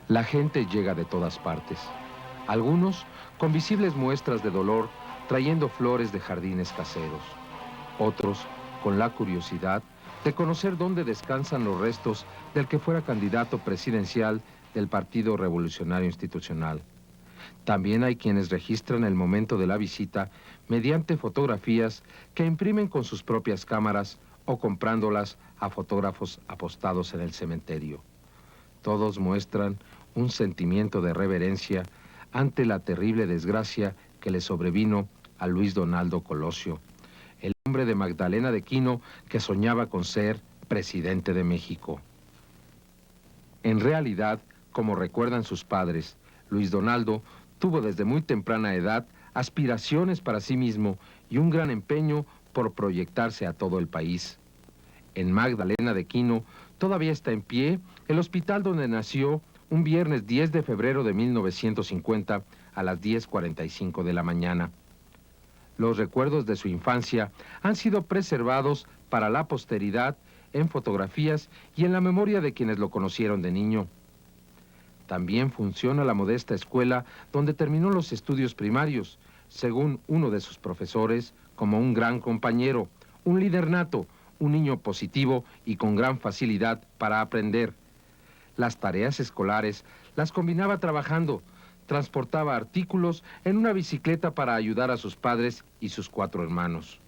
La gente llega de todas partes, algunos con visibles muestras de dolor trayendo flores de jardines caseros, otros con la curiosidad de conocer dónde descansan los restos del que fuera candidato presidencial del Partido Revolucionario Institucional. También hay quienes registran el momento de la visita mediante fotografías que imprimen con sus propias cámaras o comprándolas a fotógrafos apostados en el cementerio. Todos muestran un sentimiento de reverencia ante la terrible desgracia que le sobrevino a Luis Donaldo Colosio, el hombre de Magdalena de Quino que soñaba con ser presidente de México. En realidad, como recuerdan sus padres, Luis Donaldo tuvo desde muy temprana edad aspiraciones para sí mismo y un gran empeño por proyectarse a todo el país. En Magdalena de Quino todavía está en pie el hospital donde nació un viernes 10 de febrero de 1950 a las 10:45 de la mañana. Los recuerdos de su infancia han sido preservados para la posteridad en fotografías y en la memoria de quienes lo conocieron de niño. También funciona la modesta escuela donde terminó los estudios primarios, según uno de sus profesores, como un gran compañero, un líder nato, un niño positivo y con gran facilidad para aprender. Las tareas escolares las combinaba trabajando, transportaba artículos en una bicicleta para ayudar a sus padres y sus 4 hermanos.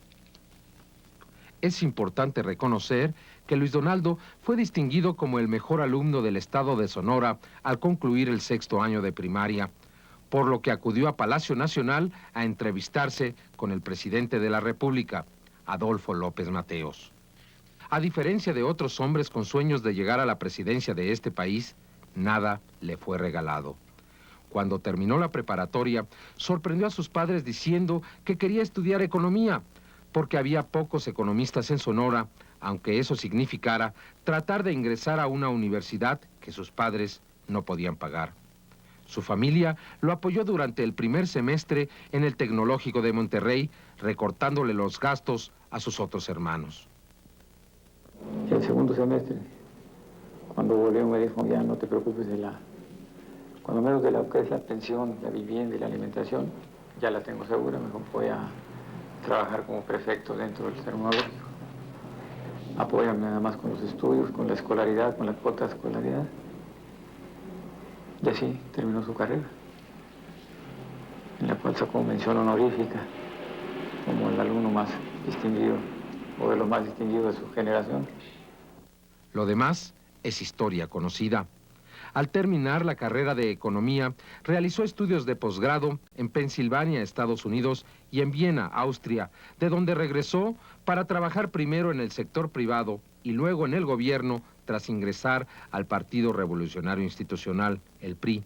Es importante reconocer que Luis Donaldo fue distinguido como el mejor alumno del estado de Sonora al concluir el 6º año de primaria, por lo que acudió a Palacio Nacional a entrevistarse con el presidente de la República, Adolfo López Mateos. A diferencia de otros hombres con sueños de llegar a la presidencia de este país, nada le fue regalado. Cuando terminó la preparatoria, sorprendió a sus padres diciendo que quería estudiar economía, porque había pocos economistas en Sonora, aunque eso significara tratar de ingresar a una universidad que sus padres no podían pagar. Su familia lo apoyó durante el primer semestre en el Tecnológico de Monterrey, recortándole los gastos a sus otros hermanos. El segundo semestre, cuando volvió, me dijo, ya no te preocupes cuando menos de lo que es la pensión, la vivienda y la alimentación, ya la tengo segura, mejor voy a trabajar como prefecto dentro del tecnológico. Apóyame nada más con los estudios, con la escolaridad, con la cuota de escolaridad. Y así terminó su carrera, en la cual sacó mención honorífica como el alumno más distinguido, o de los más distinguidos de su generación. Lo demás es historia conocida. Al terminar la carrera de economía, realizó estudios de posgrado en Pensilvania, Estados Unidos, y en Viena, Austria, de donde regresó para trabajar primero en el sector privado y luego en el gobierno tras ingresar al Partido Revolucionario Institucional, el PRI.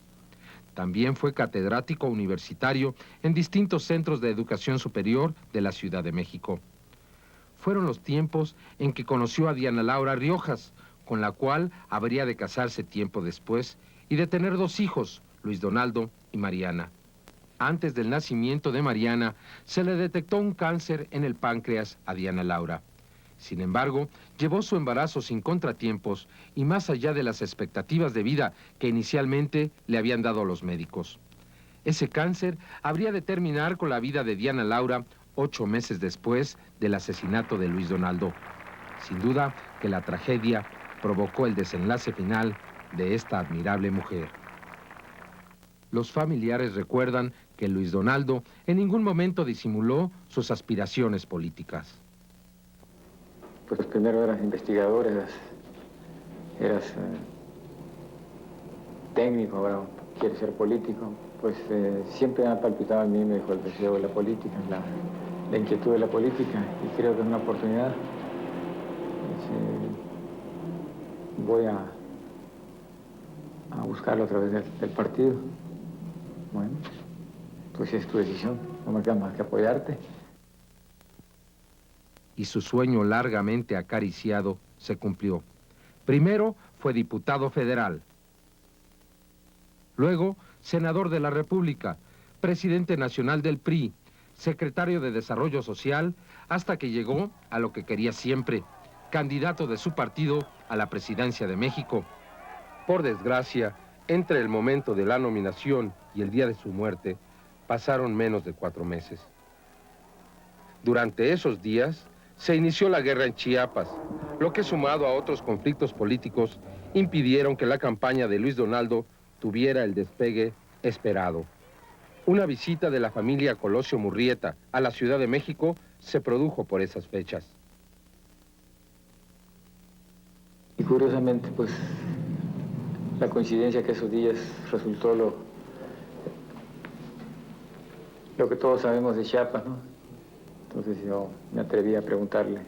También fue catedrático universitario en distintos centros de educación superior de la Ciudad de México. Fueron los tiempos en que conoció a Diana Laura Riojas, con la cual habría de casarse tiempo después y de tener 2 hijos, Luis Donaldo y Mariana. Antes del nacimiento de Mariana, se le detectó un cáncer en el páncreas a Diana Laura. Sin embargo, llevó su embarazo sin contratiempos y más allá de las expectativas de vida que inicialmente le habían dado los médicos. Ese cáncer habría de terminar con la vida de Diana Laura 8 meses después del asesinato de Luis Donaldo. Sin duda que la tragedia provocó el desenlace final de esta admirable mujer. Los familiares recuerdan que Luis Donaldo en ningún momento disimuló sus aspiraciones políticas. Pues primero eras investigador, eras técnico, ahora quieres ser político. Pues siempre ha palpitado en mí, me dijo, el deseo de la política, la inquietud de la política, y creo que es una oportunidad. Voy a buscarlo a través del partido. Bueno, pues es tu decisión, no me queda más que apoyarte. Y su sueño largamente acariciado se cumplió. Primero fue diputado federal, luego senador de la República, presidente nacional del PRI, secretario de Desarrollo Social, hasta que llegó a lo que quería siempre, candidato de su partido a la presidencia de México. Por desgracia, Entre el momento de la nominación y el día de su muerte, pasaron menos de 4 meses. Durante esos días, se inició la guerra en Chiapas, lo que sumado a otros conflictos políticos, impidieron que la campaña de Luis Donaldo tuviera el despegue esperado. Una visita de la familia Colosio Murrieta a la Ciudad de México se produjo por esas fechas. Y curiosamente, pues, la coincidencia que esos días resultó lo que todos sabemos de Chiapas, ¿no? Entonces yo me atreví a preguntarle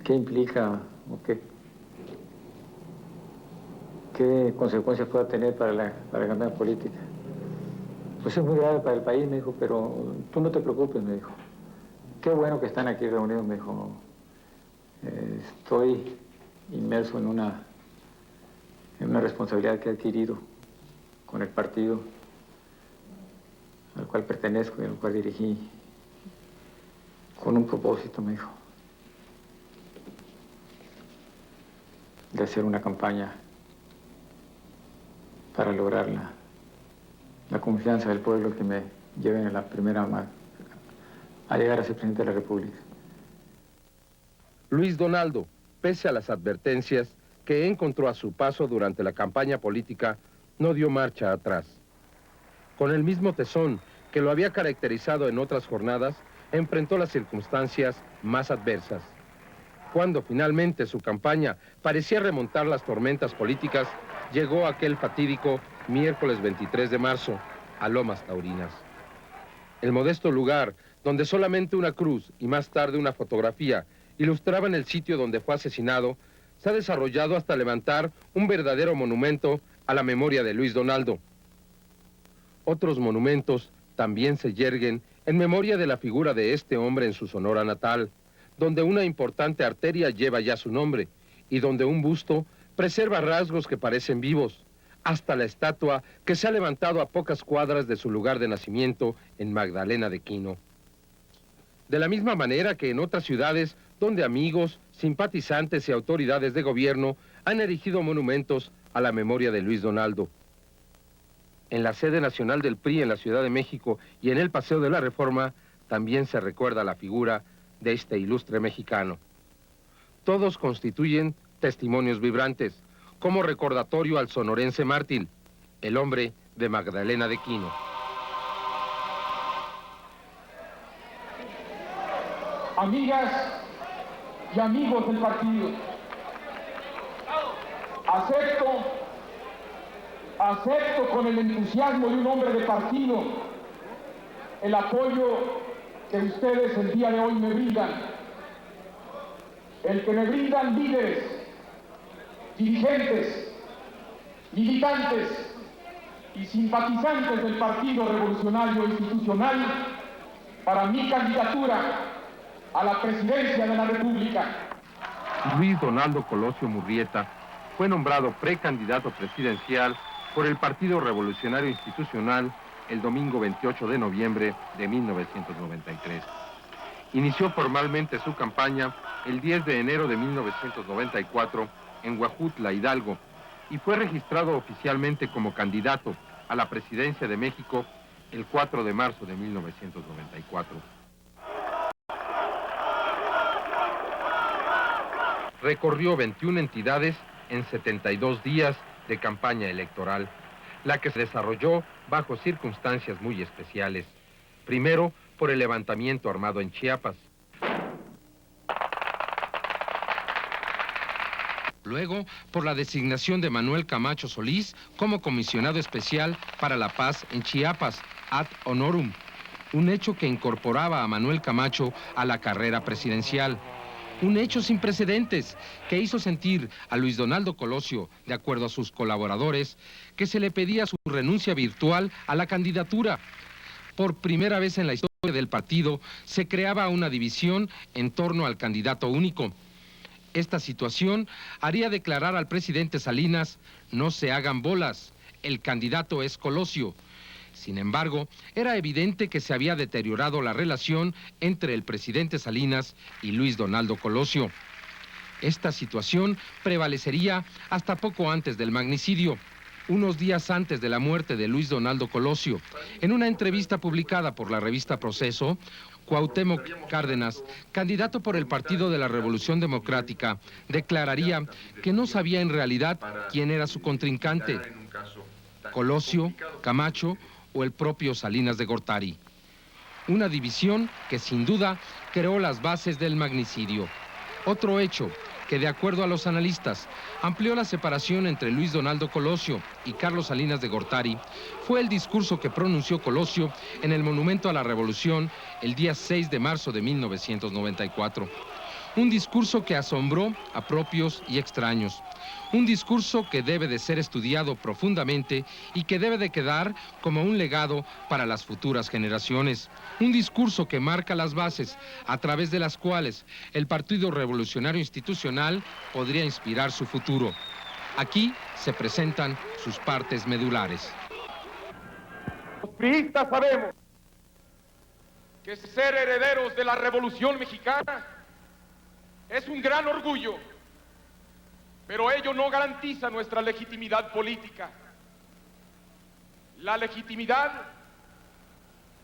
qué implica o qué consecuencias pueda tener para la campaña política. Pues es muy grave para el país, me dijo, pero tú no te preocupes, me dijo. Qué bueno que están aquí reunidos, me dijo. Estoy inmerso en una responsabilidad que he adquirido con el partido al cual pertenezco y al cual dirigí, con un propósito, me dijo, de hacer una campaña para lograr la confianza del pueblo que me lleven a la primera a llegar a ser presidente de la República. Luis Donaldo, pese a las advertencias que encontró a su paso durante la campaña política, no dio marcha atrás. Con el mismo tesón que lo había caracterizado en otras jornadas, enfrentó las circunstancias más adversas. Cuando finalmente su campaña parecía remontar las tormentas políticas, llegó aquel fatídico miércoles 23 de marzo a Lomas Taurinas. El modesto lugar donde solamente una cruz y más tarde una fotografía ilustraban el sitio donde fue asesinado, se ha desarrollado hasta levantar un verdadero monumento a la memoria de Luis Donaldo. Otros monumentos también se yerguen en memoria de la figura de este hombre en su Sonora natal, donde una importante arteria lleva ya su nombre y donde un busto preserva rasgos que parecen vivos, hasta la estatua que se ha levantado a pocas cuadras de su lugar de nacimiento en Magdalena de Quino. De la misma manera que en otras ciudades donde amigos, simpatizantes y autoridades de gobierno han erigido monumentos a la memoria de Luis Donaldo. En la sede nacional del PRI en la Ciudad de México y en el Paseo de la Reforma también se recuerda la figura de este ilustre mexicano. Todos constituyen testimonios vibrantes, como recordatorio al sonorense mártir, el hombre de Magdalena de Quino. Amigas y amigos del partido, acepto con el entusiasmo de un hombre de partido el apoyo que ustedes el día de hoy me brindan, el que me brindan líderes, dirigentes, militantes y simpatizantes del Partido Revolucionario Institucional para mi candidatura a la presidencia de la República. Luis Donaldo Colosio Murrieta fue nombrado precandidato presidencial por el Partido Revolucionario Institucional el domingo 28 de noviembre de 1993. Inició formalmente su campaña el 10 de enero de 1994 en Huajutla, Hidalgo, y fue registrado oficialmente como candidato a la presidencia de México el 4 de marzo de 1994. Recorrió 21 entidades en 72 días de campaña electoral, la que se desarrolló bajo circunstancias muy especiales. Primero, por el levantamiento armado en Chiapas. Luego, por la designación de Manuel Camacho Solís como comisionado especial para la paz en Chiapas, ad honorem, un hecho que incorporaba a Manuel Camacho a la carrera presidencial. Un hecho sin precedentes que hizo sentir a Luis Donaldo Colosio, de acuerdo a sus colaboradores, que se le pedía su renuncia virtual a la candidatura. Por primera vez en la historia del partido se creaba una división en torno al candidato único. Esta situación haría declarar al presidente Salinas: no se hagan bolas, el candidato es Colosio. Sin embargo, era evidente que se había deteriorado la relación entre el presidente Salinas y Luis Donaldo Colosio. Esta situación prevalecería hasta poco antes del magnicidio, unos días antes de la muerte de Luis Donaldo Colosio. En una entrevista publicada por la revista Proceso, Cuauhtémoc Cárdenas, candidato por el Partido de la Revolución Democrática, declararía que no sabía en realidad quién era su contrincante, Colosio, Camacho o el propio Salinas de Gortari. Una división que sin duda creó las bases del magnicidio. Otro hecho que, de acuerdo a los analistas, amplió la separación entre Luis Donaldo Colosio y Carlos Salinas de Gortari fue el discurso que pronunció Colosio en el Monumento a la Revolución el día 6 de marzo de 1994. Un discurso que asombró a propios y extraños. Un discurso que debe de ser estudiado profundamente y que debe de quedar como un legado para las futuras generaciones. Un discurso que marca las bases a través de las cuales el Partido Revolucionario Institucional podría inspirar su futuro. Aquí se presentan sus partes medulares. Los priistas sabemos que ser herederos de la Revolución Mexicana es un gran orgullo, pero ello no garantiza nuestra legitimidad política. La legitimidad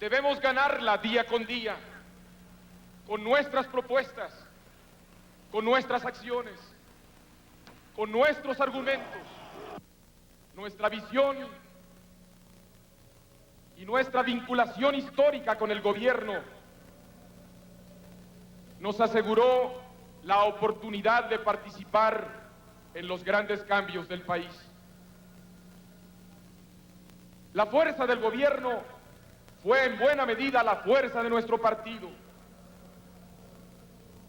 debemos ganarla día con día, con nuestras propuestas, con nuestras acciones, con nuestros argumentos, nuestra visión y nuestra vinculación histórica con el gobierno nos aseguró la oportunidad de participar en los grandes cambios del país. La fuerza del gobierno fue en buena medida la fuerza de nuestro partido.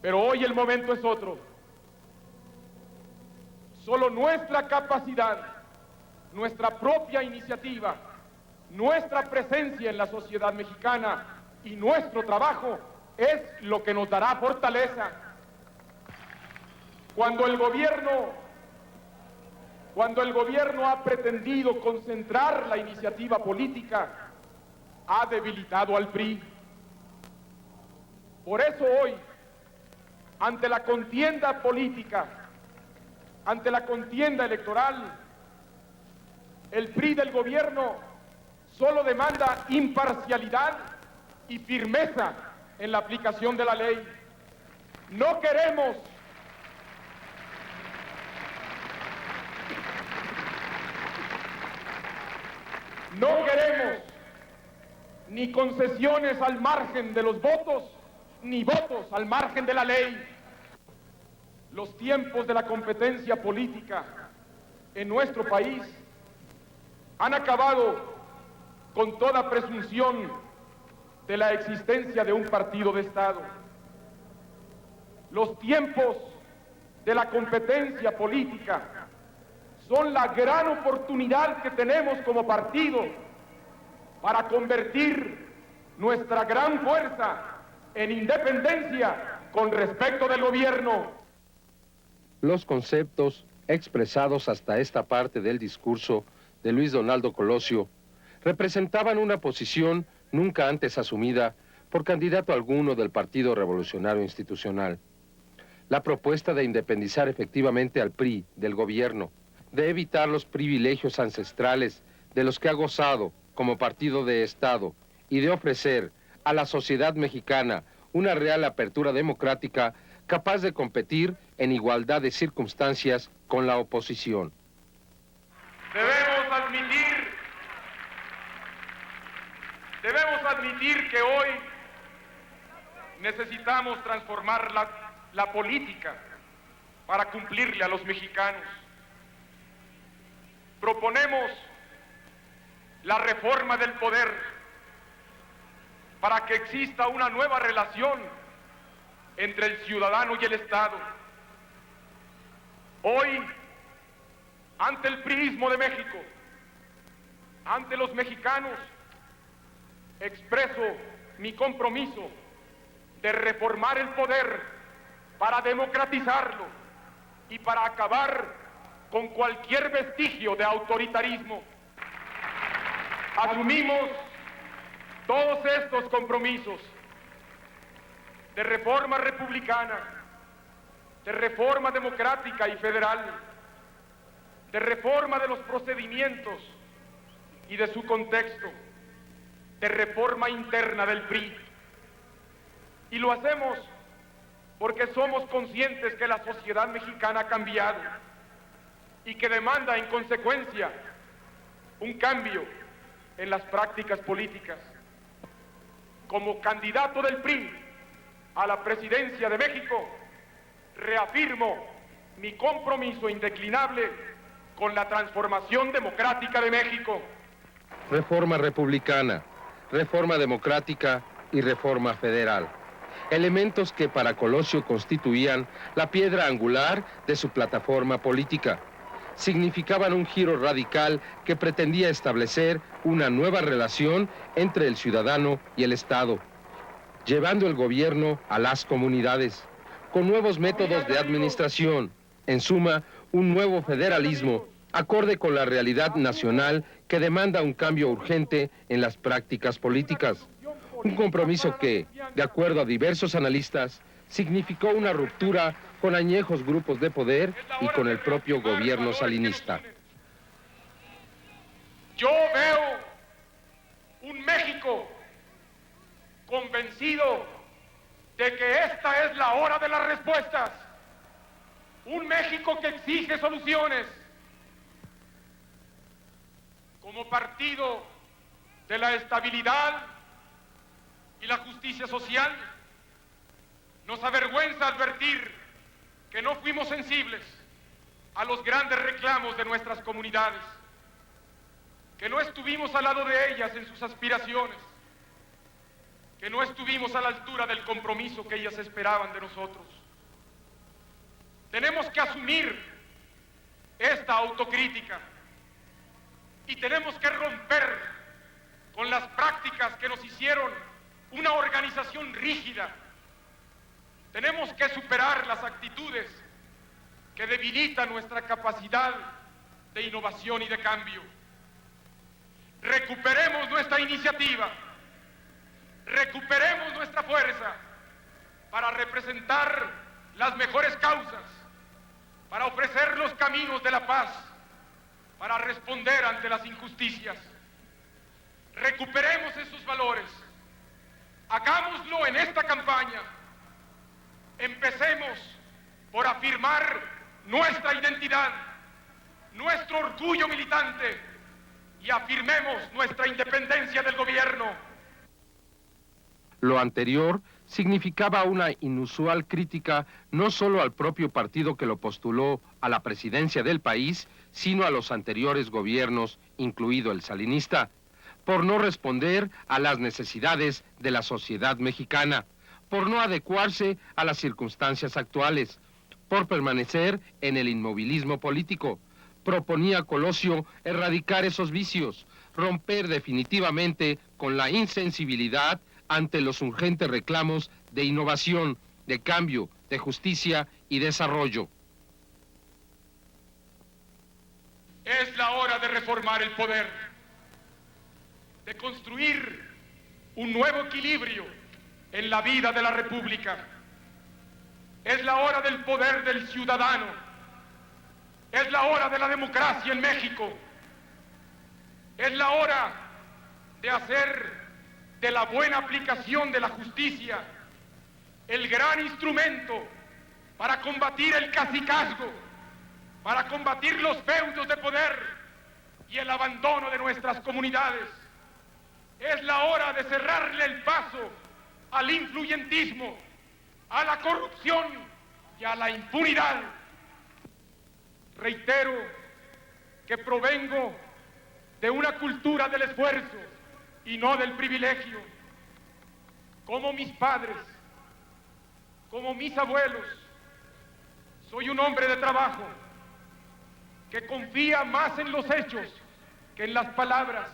Pero hoy el momento es otro. Solo nuestra capacidad, nuestra propia iniciativa, nuestra presencia en la sociedad mexicana y nuestro trabajo es lo que nos dará fortaleza. Cuando el gobierno ha pretendido concentrar la iniciativa política, ha debilitado al PRI. Por eso hoy, ante la contienda política, ante la contienda electoral, el PRI del gobierno solo demanda imparcialidad y firmeza en la aplicación de la ley. No queremos ni concesiones al margen de los votos, ni votos al margen de la ley. Los tiempos de la competencia política en nuestro país han acabado con toda presunción de la existencia de un partido de Estado. Los tiempos de la competencia política son la gran oportunidad que tenemos como partido para convertir nuestra gran fuerza en independencia con respecto del gobierno. Los conceptos expresados hasta esta parte del discurso de Luis Donaldo Colosio representaban una posición nunca antes asumida por candidato alguno del Partido Revolucionario Institucional. La propuesta de independizar efectivamente al PRI del gobierno, de evitar los privilegios ancestrales de los que ha gozado como partido de Estado y de ofrecer a la sociedad mexicana una real apertura democrática capaz de competir en igualdad de circunstancias con la oposición. Debemos admitir que hoy necesitamos transformar la política para cumplirle a los mexicanos. Proponemos la reforma del poder para que exista una nueva relación entre el ciudadano y el Estado. Hoy, ante el priismo de México, ante los mexicanos, expreso mi compromiso de reformar el poder para democratizarlo y para acabar con cualquier vestigio de autoritarismo. Asumimos todos estos compromisos de reforma republicana de reforma democrática y federal, de reforma de los procedimientos y de su contexto, de reforma interna del PRI. Y lo hacemos porque somos conscientes que la sociedad mexicana ha cambiado y que demanda en consecuencia un cambio en las prácticas políticas. Como candidato del PRI a la presidencia de México, reafirmo mi compromiso indeclinable con la transformación democrática de México. Reforma republicana, reforma democrática y reforma federal. Elementos que para Colosio constituían la piedra angular de su plataforma política. Significaban un giro radical que pretendía establecer una nueva relación entre el ciudadano y el Estado, llevando el gobierno a las comunidades, con nuevos métodos de administración, en suma, un nuevo federalismo, acorde con la realidad nacional que demanda un cambio urgente en las prácticas políticas. Un compromiso que, de acuerdo a diversos analistas, significó una ruptura con añejos grupos de poder y con el propio gobierno salinista. Yo veo un México convencido de que esta es la hora de las respuestas. Un México que exige soluciones. Como partido de la estabilidad y la justicia social, nos avergüenza advertir que no fuimos sensibles a los grandes reclamos de nuestras comunidades, que no estuvimos al lado de ellas en sus aspiraciones, que no estuvimos a la altura del compromiso que ellas esperaban de nosotros. Tenemos que asumir esta autocrítica y tenemos que romper con las prácticas que nos hicieron una organización rígida. Tenemos que superar las actitudes que debilitan nuestra capacidad de innovación y de cambio. Recuperemos nuestra iniciativa, recuperemos nuestra fuerza para representar las mejores causas, para ofrecer los caminos de la paz, para responder ante las injusticias. Recuperemos esos valores. Hagámoslo en esta campaña. Empecemos por afirmar nuestra identidad, nuestro orgullo militante y afirmemos nuestra independencia del gobierno. Lo anterior significaba una inusual crítica no solo al propio partido que lo postuló a la presidencia del país, sino a los anteriores gobiernos, incluido el salinista, por no responder a las necesidades de la sociedad mexicana, por no adecuarse a las circunstancias actuales, por permanecer en el inmovilismo político. Proponía Colosio erradicar esos vicios, romper definitivamente con la insensibilidad ante los urgentes reclamos de innovación, de cambio, de justicia y desarrollo. Es la hora de reformar el poder, de construir un nuevo equilibrio en la vida de la República. Es la hora del poder del ciudadano. Es la hora de la democracia en México. Es la hora de hacer de la buena aplicación de la justicia el gran instrumento para combatir el cacicazgo, para combatir los feudos de poder y el abandono de nuestras comunidades. Es la hora de cerrarle el paso al influyentismo, a la corrupción y a la impunidad. Reitero que provengo de una cultura del esfuerzo y no del privilegio. Como mis padres, como mis abuelos, soy un hombre de trabajo que confía más en los hechos que en las palabras.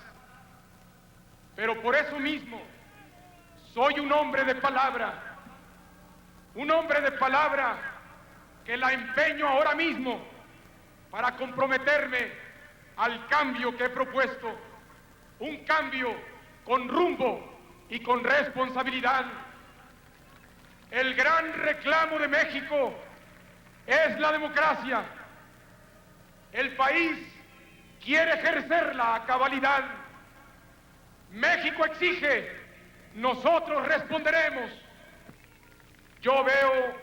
Pero por eso mismo soy un hombre de palabra que la empeño ahora mismo para comprometerme al cambio que he propuesto, un cambio con rumbo y con responsabilidad. El gran reclamo de México es la democracia. El país quiere ejercerla a cabalidad. México exige, nosotros responderemos. Yo veo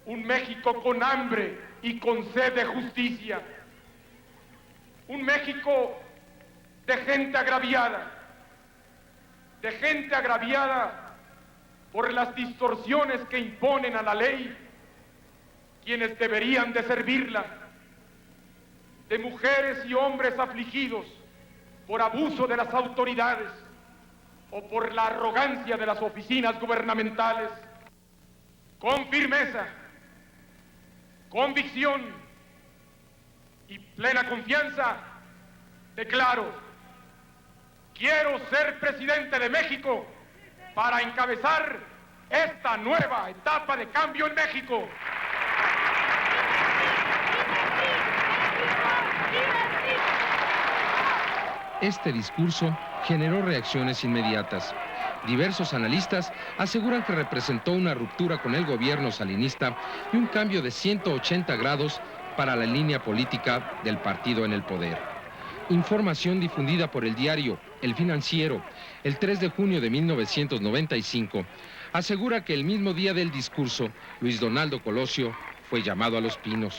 un México con hambre y con sed de justicia. Un México de gente agraviada por las distorsiones que imponen a la ley quienes deberían de servirla, de mujeres y hombres afligidos por abuso de las autoridades o por la arrogancia de las oficinas gubernamentales. Con firmeza, convicción y plena confianza, declaro: quiero ser presidente de México para encabezar esta nueva etapa de cambio en México. Este discurso generó reacciones inmediatas. Diversos analistas aseguran que representó una ruptura con el gobierno salinista y un cambio de 180 grados para la línea política del partido en el poder. Información difundida por el diario El Financiero el 3 de junio de 1995 asegura que el mismo día del discurso, Luis Donaldo Colosio fue llamado a Los Pinos.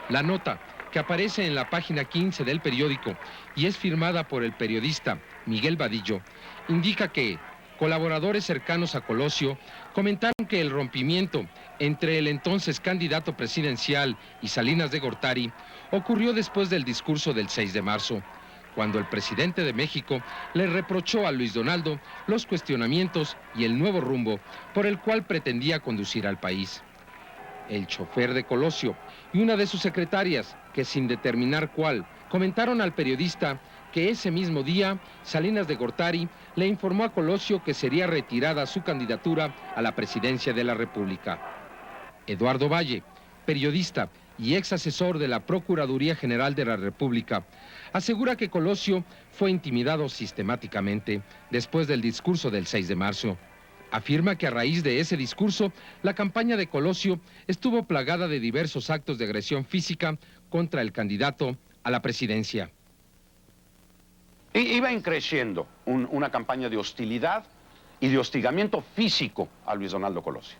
La nota, que aparece en la página 15 del periódico y es firmada por el periodista Miguel Vadillo, indica que colaboradores cercanos a Colosio comentaron que el rompimiento entre el entonces candidato presidencial y Salinas de Gortari ocurrió después del discurso del 6 de marzo, cuando el presidente de México le reprochó a Luis Donaldo los cuestionamientos y el nuevo rumbo por el cual pretendía conducir al país. El chofer de Colosio y una de sus secretarias, que sin determinar cuál, comentaron al periodista que ese mismo día Salinas de Gortari le informó a Colosio que sería retirada su candidatura a la presidencia de la República. Eduardo Valle, periodista y ex asesor de la Procuraduría General de la República, asegura que Colosio fue intimidado sistemáticamente después del discurso del 6 de marzo. Afirma que a raíz de ese discurso, la campaña de Colosio estuvo plagada de diversos actos de agresión física contra el candidato a la presidencia. Iba creciendo una campaña de hostilidad y de hostigamiento físico a Luis Donaldo Colosio.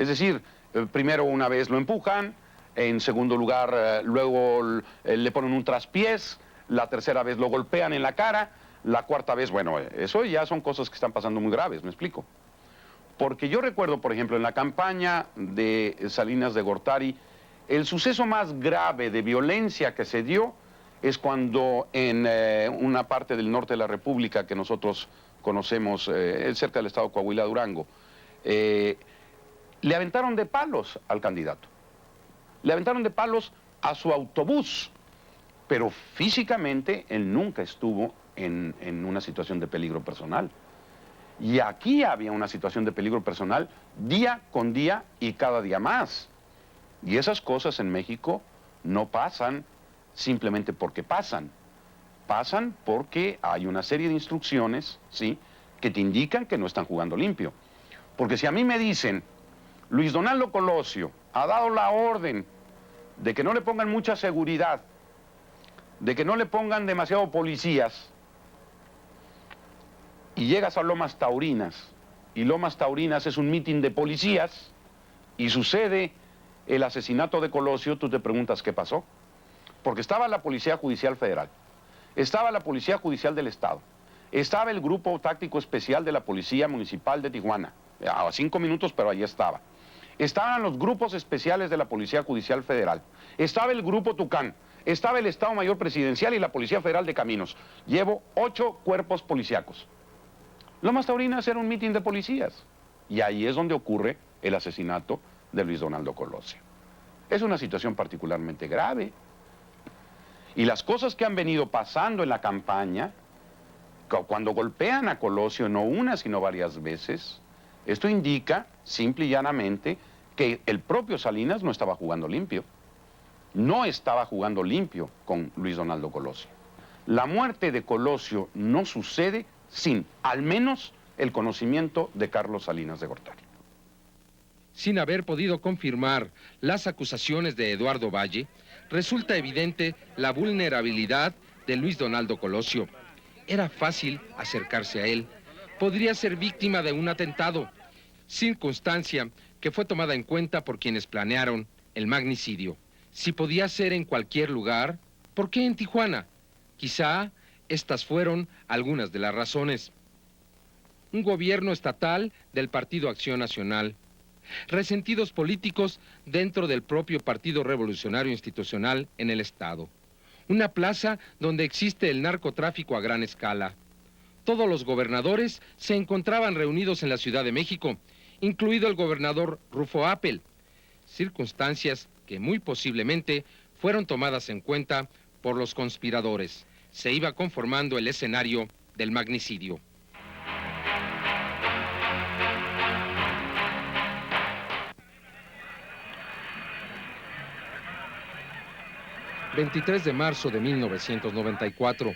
Es decir, primero una vez lo empujan, en segundo lugar luego le ponen un traspiés, la tercera vez lo golpean en la cara, la cuarta vez, bueno, eso ya son cosas que están pasando muy graves, ¿me explico? Porque yo recuerdo, por ejemplo, en la campaña de Salinas de Gortari, el suceso más grave de violencia que se dio es cuando en una parte del norte de la República que nosotros conocemos, cerca del estado de Coahuila, Durango, le aventaron de palos al candidato. Le aventaron de palos a su autobús, pero físicamente él nunca estuvo en una situación de peligro personal. Y aquí había una situación de peligro personal día con día y cada día más. Y esas cosas en México no pasan simplemente porque pasan. Pasan porque hay una serie de instrucciones, ¿sí?, que te indican que no están jugando limpio. Porque si a mí me dicen, Luis Donaldo Colosio ha dado la orden de que no le pongan mucha seguridad, de que no le pongan demasiado policías, y llegas a Lomas Taurinas, y Lomas Taurinas es un mitin de policías, y sucede el asesinato de Colosio, tú te preguntas qué pasó. Porque estaba la Policía Judicial Federal, estaba la Policía Judicial del Estado, estaba el Grupo Táctico Especial de la Policía Municipal de Tijuana, a 5 minutos, pero allí estaba. Estaban los grupos especiales de la Policía Judicial Federal, estaba el Grupo Tucán, estaba el Estado Mayor Presidencial y la Policía Federal de Caminos. Llevo 8 cuerpos policíacos. Lomas Taurinas era un mitin de policías, y ahí es donde ocurre el asesinato de Luis Donaldo Colosio. Es una situación particularmente grave. Y las cosas que han venido pasando en la campaña, cuando golpean a Colosio no una sino varias veces, esto indica simple y llanamente que el propio Salinas no estaba jugando limpio. No estaba jugando limpio con Luis Donaldo Colosio. La muerte de Colosio no sucede sin, al menos, el conocimiento de Carlos Salinas de Gortari. Sin haber podido confirmar las acusaciones de Eduardo Valle, resulta evidente la vulnerabilidad de Luis Donaldo Colosio. Era fácil acercarse a él. Podría ser víctima de un atentado, circunstancia que fue tomada en cuenta por quienes planearon el magnicidio. Si podía ser en cualquier lugar, ¿por qué en Tijuana? Quizá estas fueron algunas de las razones. Un gobierno estatal del Partido Acción Nacional, resentidos políticos dentro del propio Partido Revolucionario Institucional en el Estado, una plaza donde existe el narcotráfico a gran escala. Todos los gobernadores se encontraban reunidos en la Ciudad de México, incluido el gobernador Rufo Appel, circunstancias que muy posiblemente fueron tomadas en cuenta por los conspiradores. Se iba conformando el escenario del magnicidio. ...23 de marzo de 1994...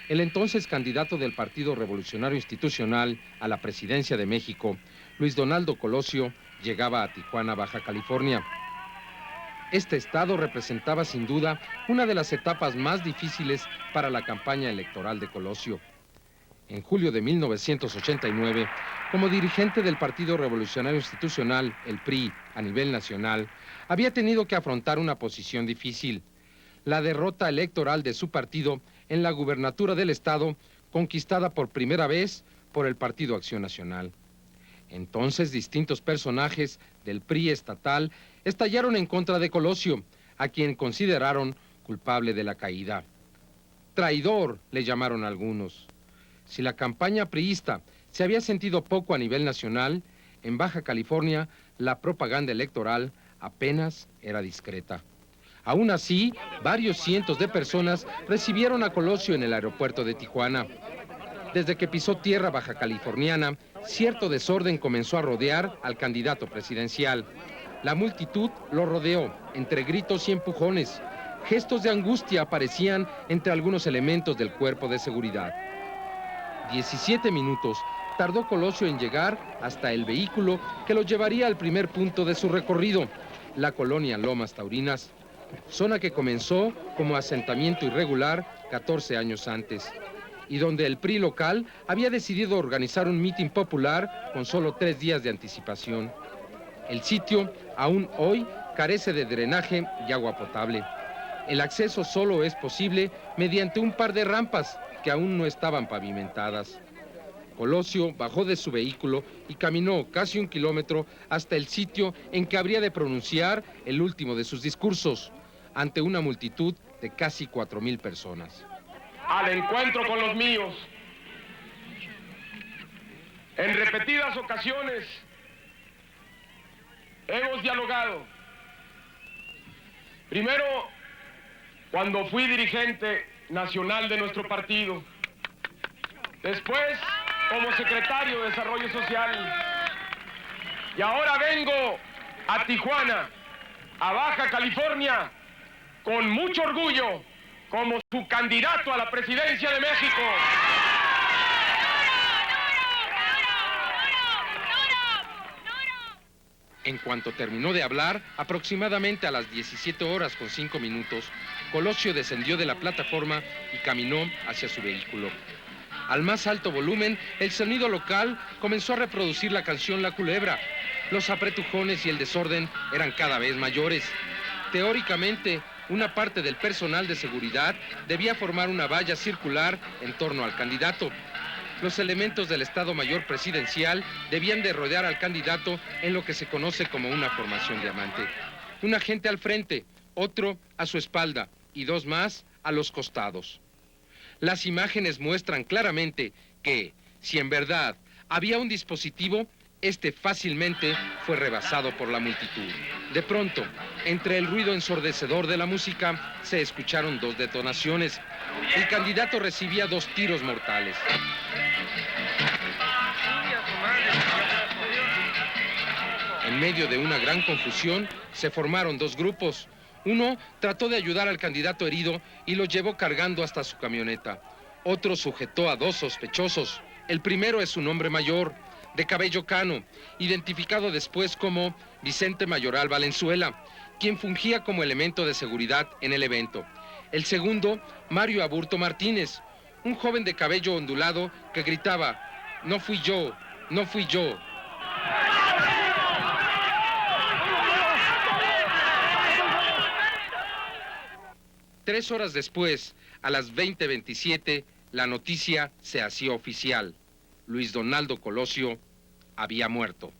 el entonces candidato del Partido Revolucionario Institucional a la presidencia de México, Luis Donaldo Colosio, llegaba a Tijuana, Baja California. Este estado representaba sin duda una de las etapas más difíciles para la campaña electoral de Colosio. En julio de 1989, como dirigente del Partido Revolucionario Institucional, el PRI, a nivel nacional, había tenido que afrontar una posición difícil: la derrota electoral de su partido en la gubernatura del estado, conquistada por primera vez por el Partido Acción Nacional. Entonces, distintos personajes del PRI estatal estallaron en contra de Colosio, a quien consideraron culpable de la caída. Traidor, le llamaron algunos. Si la campaña priista se había sentido poco a nivel nacional, en Baja California la propaganda electoral apenas era discreta. Aún así, varios cientos de personas recibieron a Colosio en el aeropuerto de Tijuana. Desde que pisó tierra baja californiana, cierto desorden comenzó a rodear al candidato presidencial. La multitud lo rodeó, entre gritos y empujones. Gestos de angustia aparecían entre algunos elementos del cuerpo de seguridad. 17 minutos tardó Colosio en llegar hasta el vehículo que lo llevaría al primer punto de su recorrido, la colonia Lomas Taurinas, zona que comenzó como asentamiento irregular 14 años antes, y donde el PRI local había decidido organizar un mitin popular con solo 3 días de anticipación. El sitio, aún hoy, carece de drenaje y agua potable. El acceso solo es posible mediante un par de rampas que aún no estaban pavimentadas. Colosio bajó de su vehículo y caminó casi 1 kilómetro hasta el sitio en que habría de pronunciar el último de sus discursos, ante una multitud de casi 4,000 personas. Al encuentro con los míos. En repetidas ocasiones hemos dialogado. Primero, cuando fui dirigente nacional de nuestro partido. Después, como secretario de Desarrollo Social. Y ahora vengo a Tijuana, a Baja California, con mucho orgullo, como su candidato a la presidencia de México. En cuanto terminó de hablar, aproximadamente a las 17:05, Colosio descendió de la plataforma y caminó hacia su vehículo. Al más alto volumen, el sonido local comenzó a reproducir la canción La Culebra. Los apretujones y el desorden eran cada vez mayores. Teóricamente, una parte del personal de seguridad debía formar una valla circular en torno al candidato. Los elementos del Estado Mayor Presidencial debían de rodear al candidato en lo que se conoce como una formación diamante. Un agente al frente, otro a su espalda y 2 más a los costados. Las imágenes muestran claramente que, si en verdad había un dispositivo, este fácilmente fue rebasado por la multitud. De pronto, entre el ruido ensordecedor de la música, se escucharon 2 detonaciones. El candidato recibía 2 tiros mortales. En medio de una gran confusión, se formaron 2 grupos. Uno trató de ayudar al candidato herido y lo llevó cargando hasta su camioneta. Otro sujetó a 2 sospechosos. El primero es un hombre mayor, de cabello cano, identificado después como Vicente Mayoral Valenzuela, quien fungía como elemento de seguridad en el evento. El segundo, Mario Aburto Martínez, un joven de cabello ondulado que gritaba: "No fui yo, no fui yo". Tres horas después, a las 20:27, la noticia se hacía oficial. Luis Donaldo Colosio había muerto.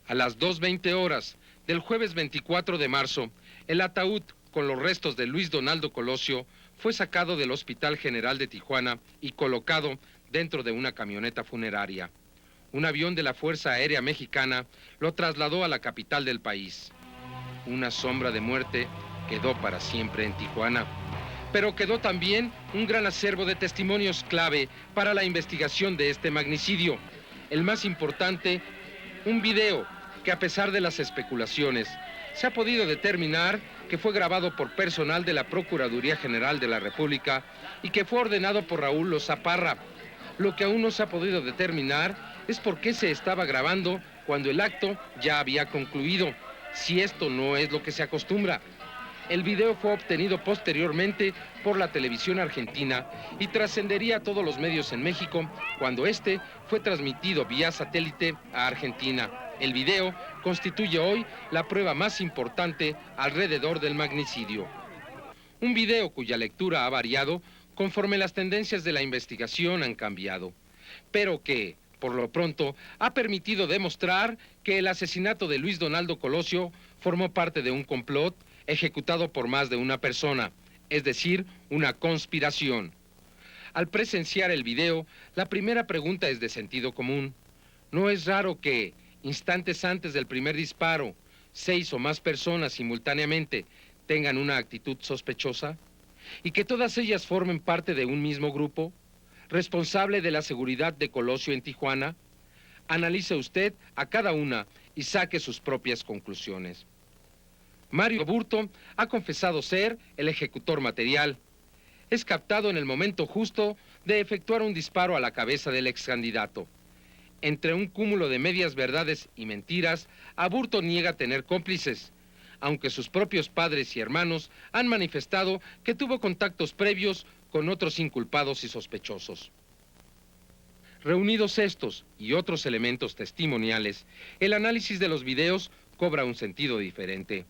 A las 2:20 horas del jueves 24 de marzo, el ataúd con los restos de Luis Donaldo Colosio fue sacado del Hospital General de Tijuana y colocado dentro de una camioneta funeraria. Un avión de la Fuerza Aérea Mexicana lo trasladó a la capital del país. Una sombra de muerte quedó para siempre en Tijuana, pero quedó también un gran acervo de testimonios clave para la investigación de este magnicidio. El más importante, un video que, a pesar de las especulaciones, se ha podido determinar que fue grabado por personal de la Procuraduría General de la República y que fue ordenado por Raúl Loza Parra. Lo que aún no se ha podido determinar es por qué se estaba grabando cuando el acto ya había concluido, si esto no es lo que se acostumbra. El video fue obtenido posteriormente por la televisión argentina y trascendería a todos los medios en México cuando este fue transmitido vía satélite a Argentina. El video constituye hoy la prueba más importante alrededor del magnicidio. Un video cuya lectura ha variado conforme las tendencias de la investigación han cambiado, pero que, por lo pronto, ha permitido demostrar que el asesinato de Luis Donaldo Colosio formó parte de un complot ejecutado por más de una persona, es decir, una conspiración. Al presenciar el video, la primera pregunta es de sentido común. ¿No es raro que, instantes antes del primer disparo, 6 o más personas simultáneamente tengan una actitud sospechosa? ¿Y que todas ellas formen parte de un mismo grupo, responsable de la seguridad de Colosio en Tijuana? Analice usted a cada una y saque sus propias conclusiones. Mario Aburto ha confesado ser el ejecutor material. Es captado en el momento justo de efectuar un disparo a la cabeza del excandidato. Entre un cúmulo de medias verdades y mentiras, Aburto niega tener cómplices, aunque sus propios padres y hermanos han manifestado que tuvo contactos previos con otros inculpados y sospechosos. Reunidos estos y otros elementos testimoniales, el análisis de los videos cobra un sentido diferente.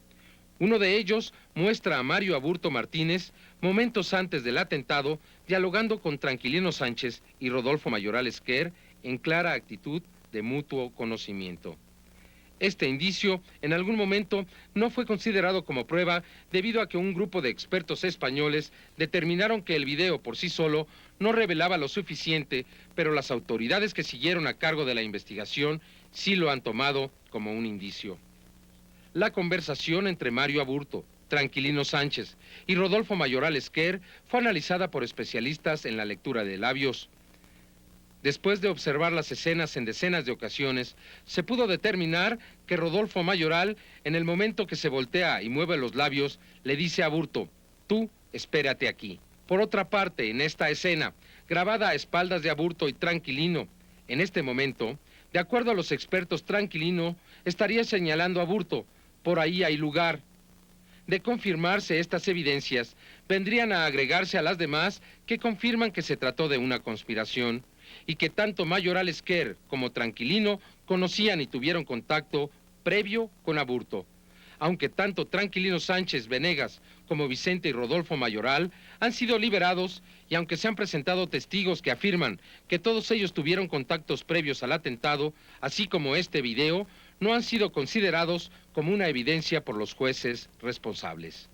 Uno de ellos muestra a Mario Aburto Martínez momentos antes del atentado dialogando con Tranquilino Sánchez y Rodolfo Mayoral Esquer en clara actitud de mutuo conocimiento. Este indicio en algún momento no fue considerado como prueba debido a que un grupo de expertos españoles determinaron que el video por sí solo no revelaba lo suficiente, pero las autoridades que siguieron a cargo de la investigación sí lo han tomado como un indicio. La conversación entre Mario Aburto, Tranquilino Sánchez y Rodolfo Mayoral Esquer fue analizada por especialistas en la lectura de labios. Después de observar las escenas en decenas de ocasiones, se pudo determinar que Rodolfo Mayoral, en el momento que se voltea y mueve los labios, le dice a Aburto: "Tú, espérate aquí". Por otra parte, en esta escena, grabada a espaldas de Aburto y Tranquilino, en este momento, de acuerdo a los expertos, Tranquilino estaría señalando a Aburto: "Por ahí hay lugar". De confirmarse estas evidencias, vendrían a agregarse a las demás que confirman que se trató de una conspiración y que tanto Mayoral Esquer como Tranquilino conocían y tuvieron contacto previo con Aburto. Aunque tanto Tranquilino Sánchez Venegas como Vicente y Rodolfo Mayoral han sido liberados y aunque se han presentado testigos que afirman que todos ellos tuvieron contactos previos al atentado, así como este video, no han sido considerados como una evidencia por los jueces responsables.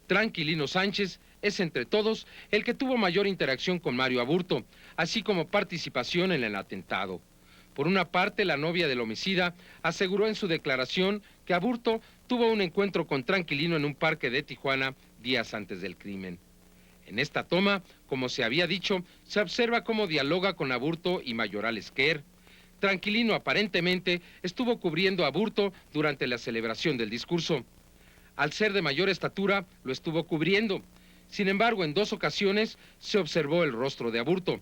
Tranquilino Sánchez es entre todos el que tuvo mayor interacción con Mario Aburto, así como participación en el atentado. Por una parte, la novia del homicida aseguró en su declaración que Aburto tuvo un encuentro con Tranquilino en un parque de Tijuana días antes del crimen. En esta toma, como se había dicho, se observa cómo dialoga con Aburto y Mayoral Esquer. Tranquilino aparentemente estuvo cubriendo a Aburto durante la celebración del discurso. Al ser de mayor estatura, lo estuvo cubriendo. Sin embargo, en 2 ocasiones se observó el rostro de Aburto,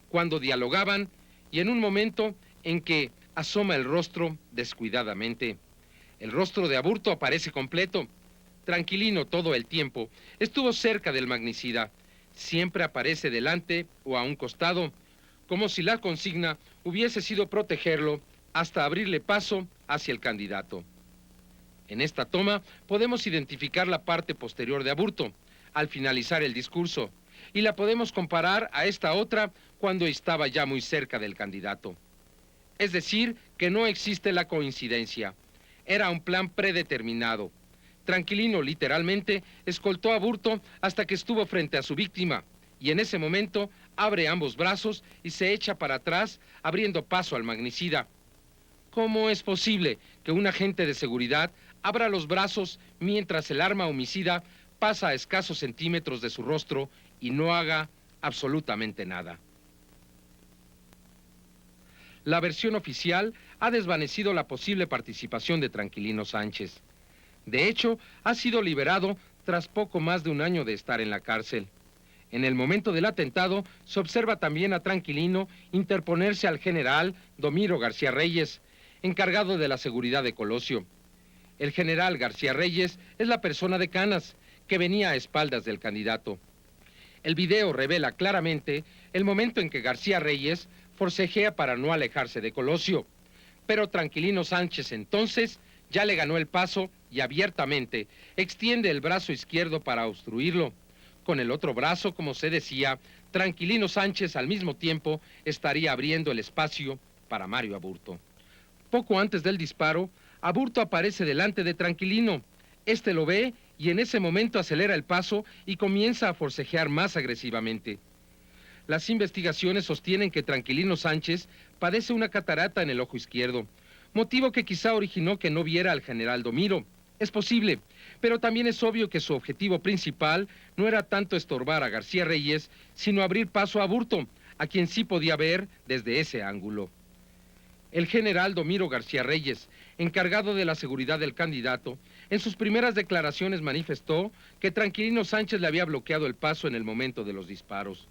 cuando dialogaban y en un momento en que asoma el rostro descuidadamente. El rostro de Aburto aparece completo. Tranquilino todo el tiempo, estuvo cerca del magnicida. Siempre aparece delante o a un costado, como si la consigna hubiese sido protegerlo hasta abrirle paso hacia el candidato. En esta toma podemos identificar la parte posterior de Aburto, al finalizar el discurso, y la podemos comparar a esta otra cuando estaba ya muy cerca del candidato. Es decir, que no existe la coincidencia. Era un plan predeterminado. Tranquilino, literalmente, escoltó a Aburto hasta que estuvo frente a su víctima, y en ese momento abre ambos brazos y se echa para atrás, abriendo paso al magnicida. ¿Cómo es posible que un agente de seguridad abra los brazos mientras el arma homicida pasa a escasos centímetros de su rostro y no haga absolutamente nada? La versión oficial ha desvanecido la posible participación de Tranquilino Sánchez. De hecho, ha sido liberado tras poco más de un año de estar en la cárcel. En el momento del atentado, se observa también a Tranquilino interponerse al general Domiro García Reyes, encargado de la seguridad de Colosio. El general García Reyes es la persona de Canas, que venía a espaldas del candidato. El video revela claramente el momento en que García Reyes forcejea para no alejarse de Colosio, pero Tranquilino Sánchez entonces ya le ganó el paso y abiertamente extiende el brazo izquierdo para obstruirlo. Con el otro brazo, como se decía, Tranquilino Sánchez al mismo tiempo estaría abriendo el espacio para Mario Aburto. Poco antes del disparo, Aburto aparece delante de Tranquilino. Este lo ve y en ese momento acelera el paso y comienza a forcejear más agresivamente. Las investigaciones sostienen que Tranquilino Sánchez padece una catarata en el ojo izquierdo, motivo que quizá originó que no viera al general Domiro. Es posible, pero también es obvio que su objetivo principal no era tanto estorbar a García Reyes, sino abrir paso a Aburto, a quien sí podía ver desde ese ángulo. El general Domiro García Reyes, encargado de la seguridad del candidato, en sus primeras declaraciones manifestó que Tranquilino Sánchez le había bloqueado el paso en el momento de los disparos.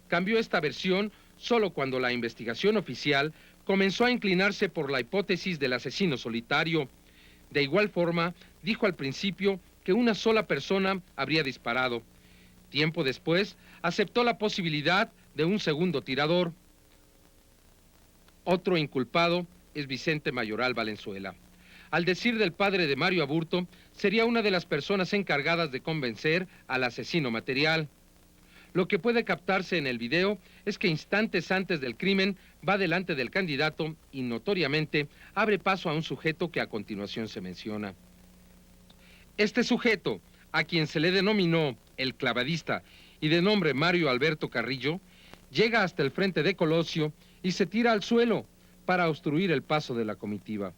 Cambió esta versión solo cuando la investigación oficial comenzó a inclinarse por la hipótesis del asesino solitario. De igual forma, dijo al principio que una sola persona habría disparado. Tiempo después, aceptó la posibilidad de un segundo tirador. Otro inculpado es Vicente Mayoral Valenzuela. Al decir del padre de Mario Aburto, sería una de las personas encargadas de convencer al asesino material. Lo que puede captarse en el video es que instantes antes del crimen va delante del candidato y notoriamente abre paso a un sujeto que a continuación se menciona. Este sujeto, a quien se le denominó el clavadista y de nombre Mario Alberto Carrillo, llega hasta el frente de Colosio y se tira al suelo para obstruir el paso de la comitiva.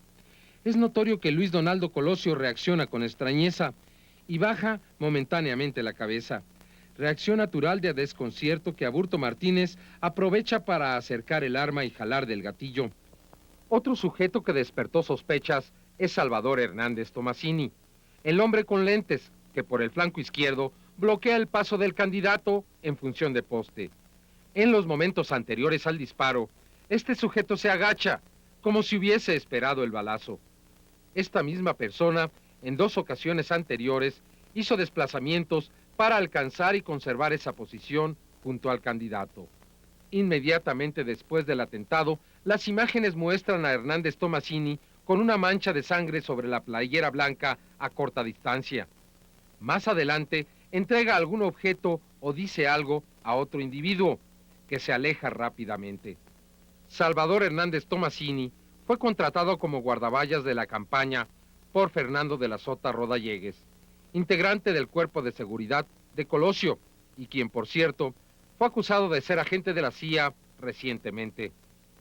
Es notorio que Luis Donaldo Colosio reacciona con extrañeza y baja momentáneamente la cabeza. Reacción natural de desconcierto que Aburto Martínez aprovecha para acercar el arma y jalar del gatillo. Otro sujeto que despertó sospechas es Salvador Hernández Tomasini, el hombre con lentes que por el flanco izquierdo bloquea el paso del candidato en función de poste. En los momentos anteriores al disparo, este sujeto se agacha, como si hubiese esperado el balazo. Esta misma persona, en 2 ocasiones anteriores, hizo desplazamientos para alcanzar y conservar esa posición junto al candidato. Inmediatamente después del atentado, las imágenes muestran a Hernández Tomasini con una mancha de sangre sobre la playera blanca a corta distancia. Más adelante, entrega algún objeto o dice algo a otro individuo, que se aleja rápidamente. Salvador Hernández Tomasini fue contratado como guardaballas de la campaña por Fernando de la Sota Rodallegues, integrante del Cuerpo de Seguridad de Colosio, y quien, por cierto, fue acusado de ser agente de la CIA recientemente.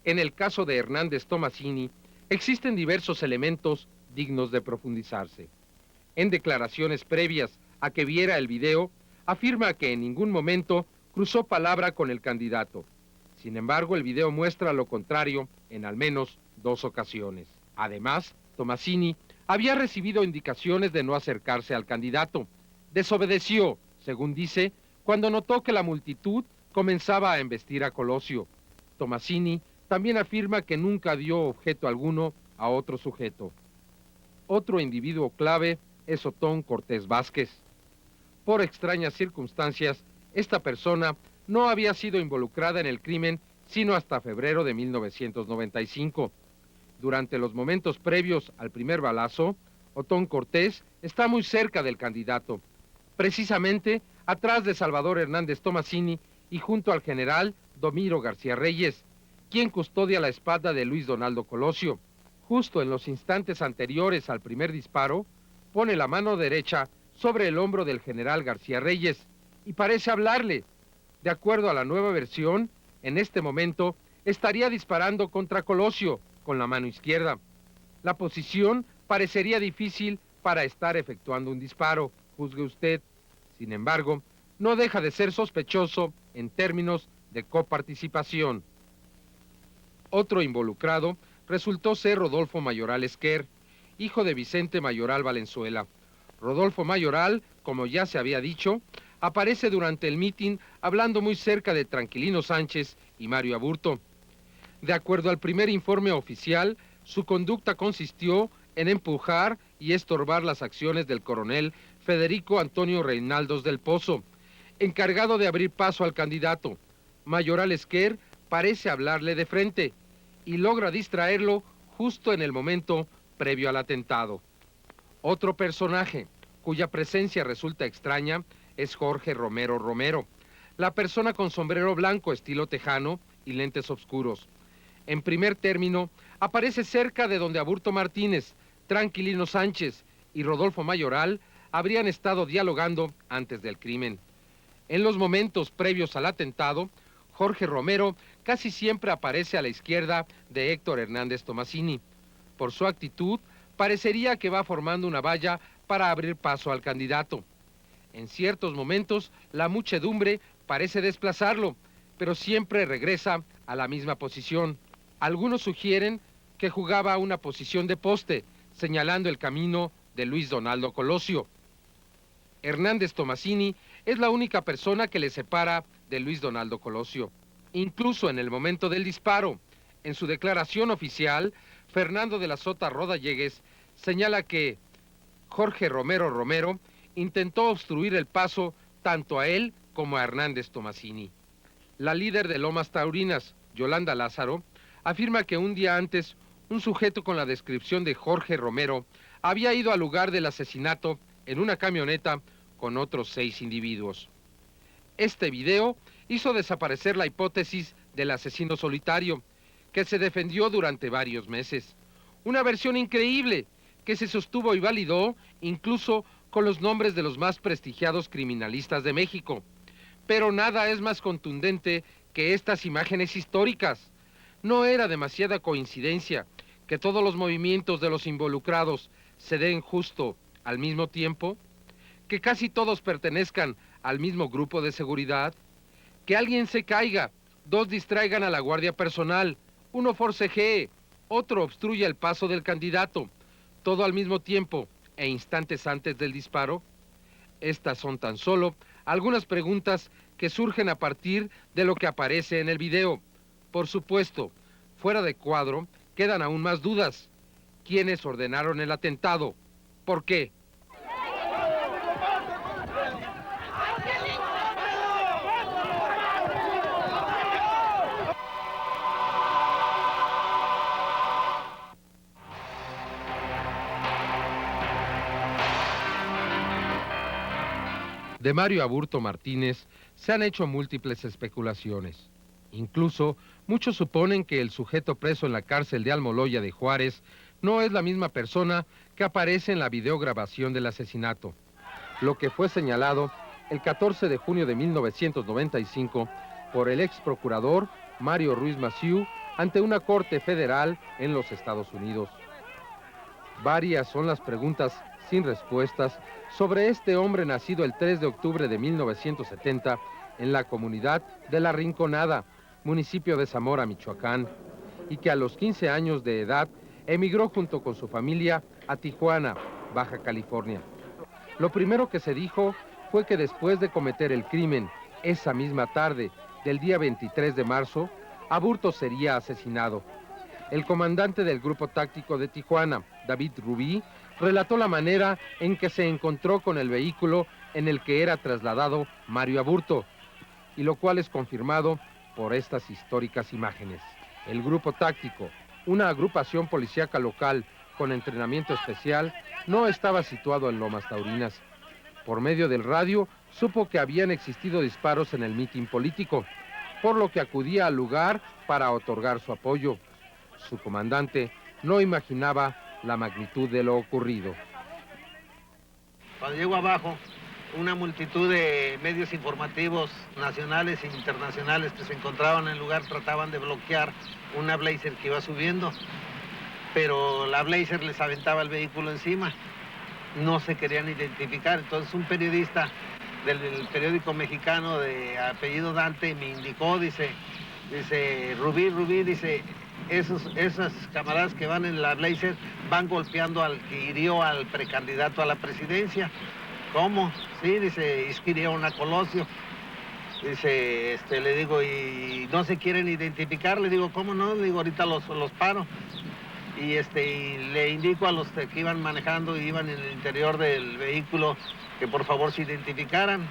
En el caso de Hernández Tomasini, existen diversos elementos dignos de profundizarse. En declaraciones previas a que viera el video, afirma que en ningún momento cruzó palabra con el candidato. Sin embargo, el video muestra lo contrario en al menos 2 ocasiones. Además, Tomasini había recibido indicaciones de no acercarse al candidato. Desobedeció según dice, cuando notó que la multitud comenzaba a embestir a Colosio. Tomasini también afirma que nunca dio objeto alguno a otro sujeto. Otro individuo clave es Otón Cortés Vázquez. Por extrañas circunstancias, esta persona no había sido involucrada en el crimen sino hasta febrero de 1995. Durante los momentos previos al primer balazo, Otón Cortés está muy cerca del candidato, precisamente atrás de Salvador Hernández Tomasini y junto al general Domiro García Reyes, quien custodia la espada de Luis Donaldo Colosio. Justo en los instantes anteriores al primer disparo, pone la mano derecha sobre el hombro del general García Reyes y parece hablarle. De acuerdo a la nueva versión, en este momento estaría disparando contra Colosio con la mano izquierda. La posición parecería difícil para estar efectuando un disparo, juzgue usted. Sin embargo, no deja de ser sospechoso en términos de coparticipación. Otro involucrado resultó ser Rodolfo Mayoral Esquer, hijo de Vicente Mayoral Valenzuela. Rodolfo Mayoral, como ya se había dicho, aparece durante el mitin hablando muy cerca de Tranquilino Sánchez y Mario Aburto. De acuerdo al primer informe oficial, su conducta consistió en empujar y estorbar las acciones del coronel Federico Antonio Reinaldos del Pozo, encargado de abrir paso al candidato. Mayoral Esquer parece hablarle de frente y logra distraerlo justo en el momento previo al atentado. Otro personaje cuya presencia resulta extraña es Jorge Romero Romero, la persona con sombrero blanco estilo tejano y lentes oscuros. En primer término, aparece cerca de donde Aburto Martínez, Tranquilino Sánchez y Rodolfo Mayoral habrían estado dialogando antes del crimen. En los momentos previos al atentado, Jorge Romero casi siempre aparece a la izquierda de Héctor Hernández Tomasini. Por su actitud, parecería que va formando una valla para abrir paso al candidato. En ciertos momentos, la muchedumbre parece desplazarlo, pero siempre regresa a la misma posición. Algunos sugieren que jugaba a una posición de poste, señalando el camino de Luis Donaldo Colosio. Hernández Tomasini es la única persona que le separa de Luis Donaldo Colosio. Incluso en el momento del disparo, en su declaración oficial, Fernando de la Sota Rodallegues señala que Jorge Romero Romero intentó obstruir el paso tanto a él como a Hernández Tomasini. La líder de Lomas Taurinas, Yolanda Lázaro, afirma que un día antes, un sujeto con la descripción de Jorge Romero había ido al lugar del asesinato en una camioneta con otros 6 individuos. Este video hizo desaparecer la hipótesis del asesino solitario, que se defendió durante varios meses. Una versión increíble que se sostuvo y validó incluso con los nombres de los más prestigiados criminalistas de México. Pero nada es más contundente que estas imágenes históricas. No era demasiada coincidencia que todos los movimientos de los involucrados se den justo al mismo tiempo, que casi todos pertenezcan al mismo grupo de seguridad, que alguien se caiga, 2 distraigan a la guardia personal, 1 forcejee, otro obstruya el paso del candidato, todo al mismo tiempo e instantes antes del disparo. Estas son tan solo algunas preguntas que surgen a partir de lo que aparece en el video. Por supuesto, fuera de cuadro, quedan aún más dudas. ¿Quiénes ordenaron el atentado? ¿Por qué? De Mario Aburto Martínez se han hecho múltiples especulaciones. Incluso, muchos suponen que el sujeto preso en la cárcel de Almoloya de Juárez no es la misma persona que aparece en la videograbación del asesinato, lo que fue señalado el 14 de junio de 1995 por el ex procurador Mario Ruiz Massieu ante una corte federal en los Estados Unidos. Varias son las preguntas sin respuestas sobre este hombre nacido el 3 de octubre de 1970 en la comunidad de La Rinconada, municipio de Zamora, Michoacán, y que a los 15 años de edad emigró junto con su familia a Tijuana, Baja California. Lo primero que se dijo fue que después de cometer el crimen, esa misma tarde del día 23 de marzo, Aburto sería asesinado. El comandante del Grupo Táctico de Tijuana, David Rubí, relató la manera en que se encontró con el vehículo en el que era trasladado Mario Aburto, y lo cual es confirmado por estas históricas imágenes. El Grupo Táctico, una agrupación policíaca local con entrenamiento especial, no estaba situado en Lomas Taurinas. Por medio del radio, supo que habían existido disparos en el mitin político, por lo que acudía al lugar para otorgar su apoyo. Su comandante no imaginaba la magnitud de lo ocurrido. Cuando llego abajo, una multitud de medios informativos nacionales e internacionales que se encontraban en el lugar trataban de bloquear una Blazer que iba subiendo, pero la Blazer les aventaba el vehículo encima. No se querían identificar, entonces un periodista del periódico mexicano de apellido Dante me indicó, dice Rubí, dice, esos camaradas que van en la Blazer van golpeando al que hirió al precandidato a la presidencia. ¿Cómo? Sí, dice, es que hirieron a Colosio. Dice, le digo, y no se quieren identificar, le digo, ¿cómo no? Le digo, ahorita los paro. Y le indico a los que iban manejando y iban en el interior del vehículo que por favor se identificaran.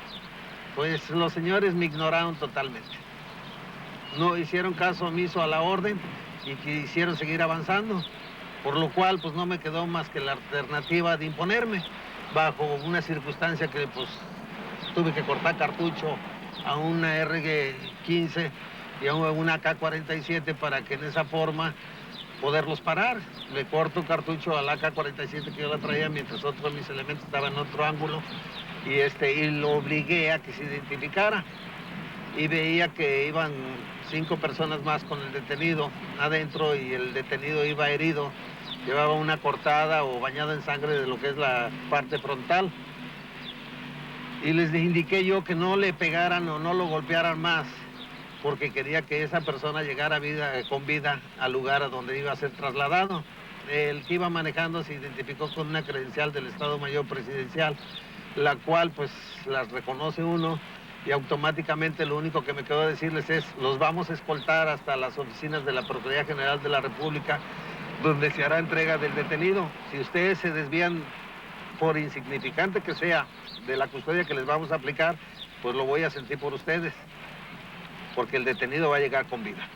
Pues los señores me ignoraron totalmente. No hicieron caso omiso a la orden y quisieron seguir avanzando, por lo cual pues no me quedó más que la alternativa de imponerme, bajo una circunstancia que pues tuve que cortar cartucho a una RG-15 y a una AK-47 para que en esa forma poderlos parar. Le corto cartucho al AK-47 que yo la traía mientras otro de mis elementos estaba en otro ángulo y lo obligué a que se identificara. Y veía que iban 5 personas más con el detenido adentro y el detenido iba herido, llevaba una cortada o bañada en sangre de lo que es la parte frontal. Y les indiqué yo que no le pegaran o no lo golpearan más, porque quería que esa persona llegara con vida al lugar a donde iba a ser trasladado. El que iba manejando se identificó con una credencial del Estado Mayor Presidencial, la cual pues las reconoce uno, y automáticamente lo único que me quedó decirles es, los vamos a escoltar hasta las oficinas de la Procuraduría General de la República, donde se hará entrega del detenido. Si ustedes se desvían, por insignificante que sea, de la custodia que les vamos a aplicar, pues lo voy a sentir por ustedes, porque el detenido va a llegar con vida.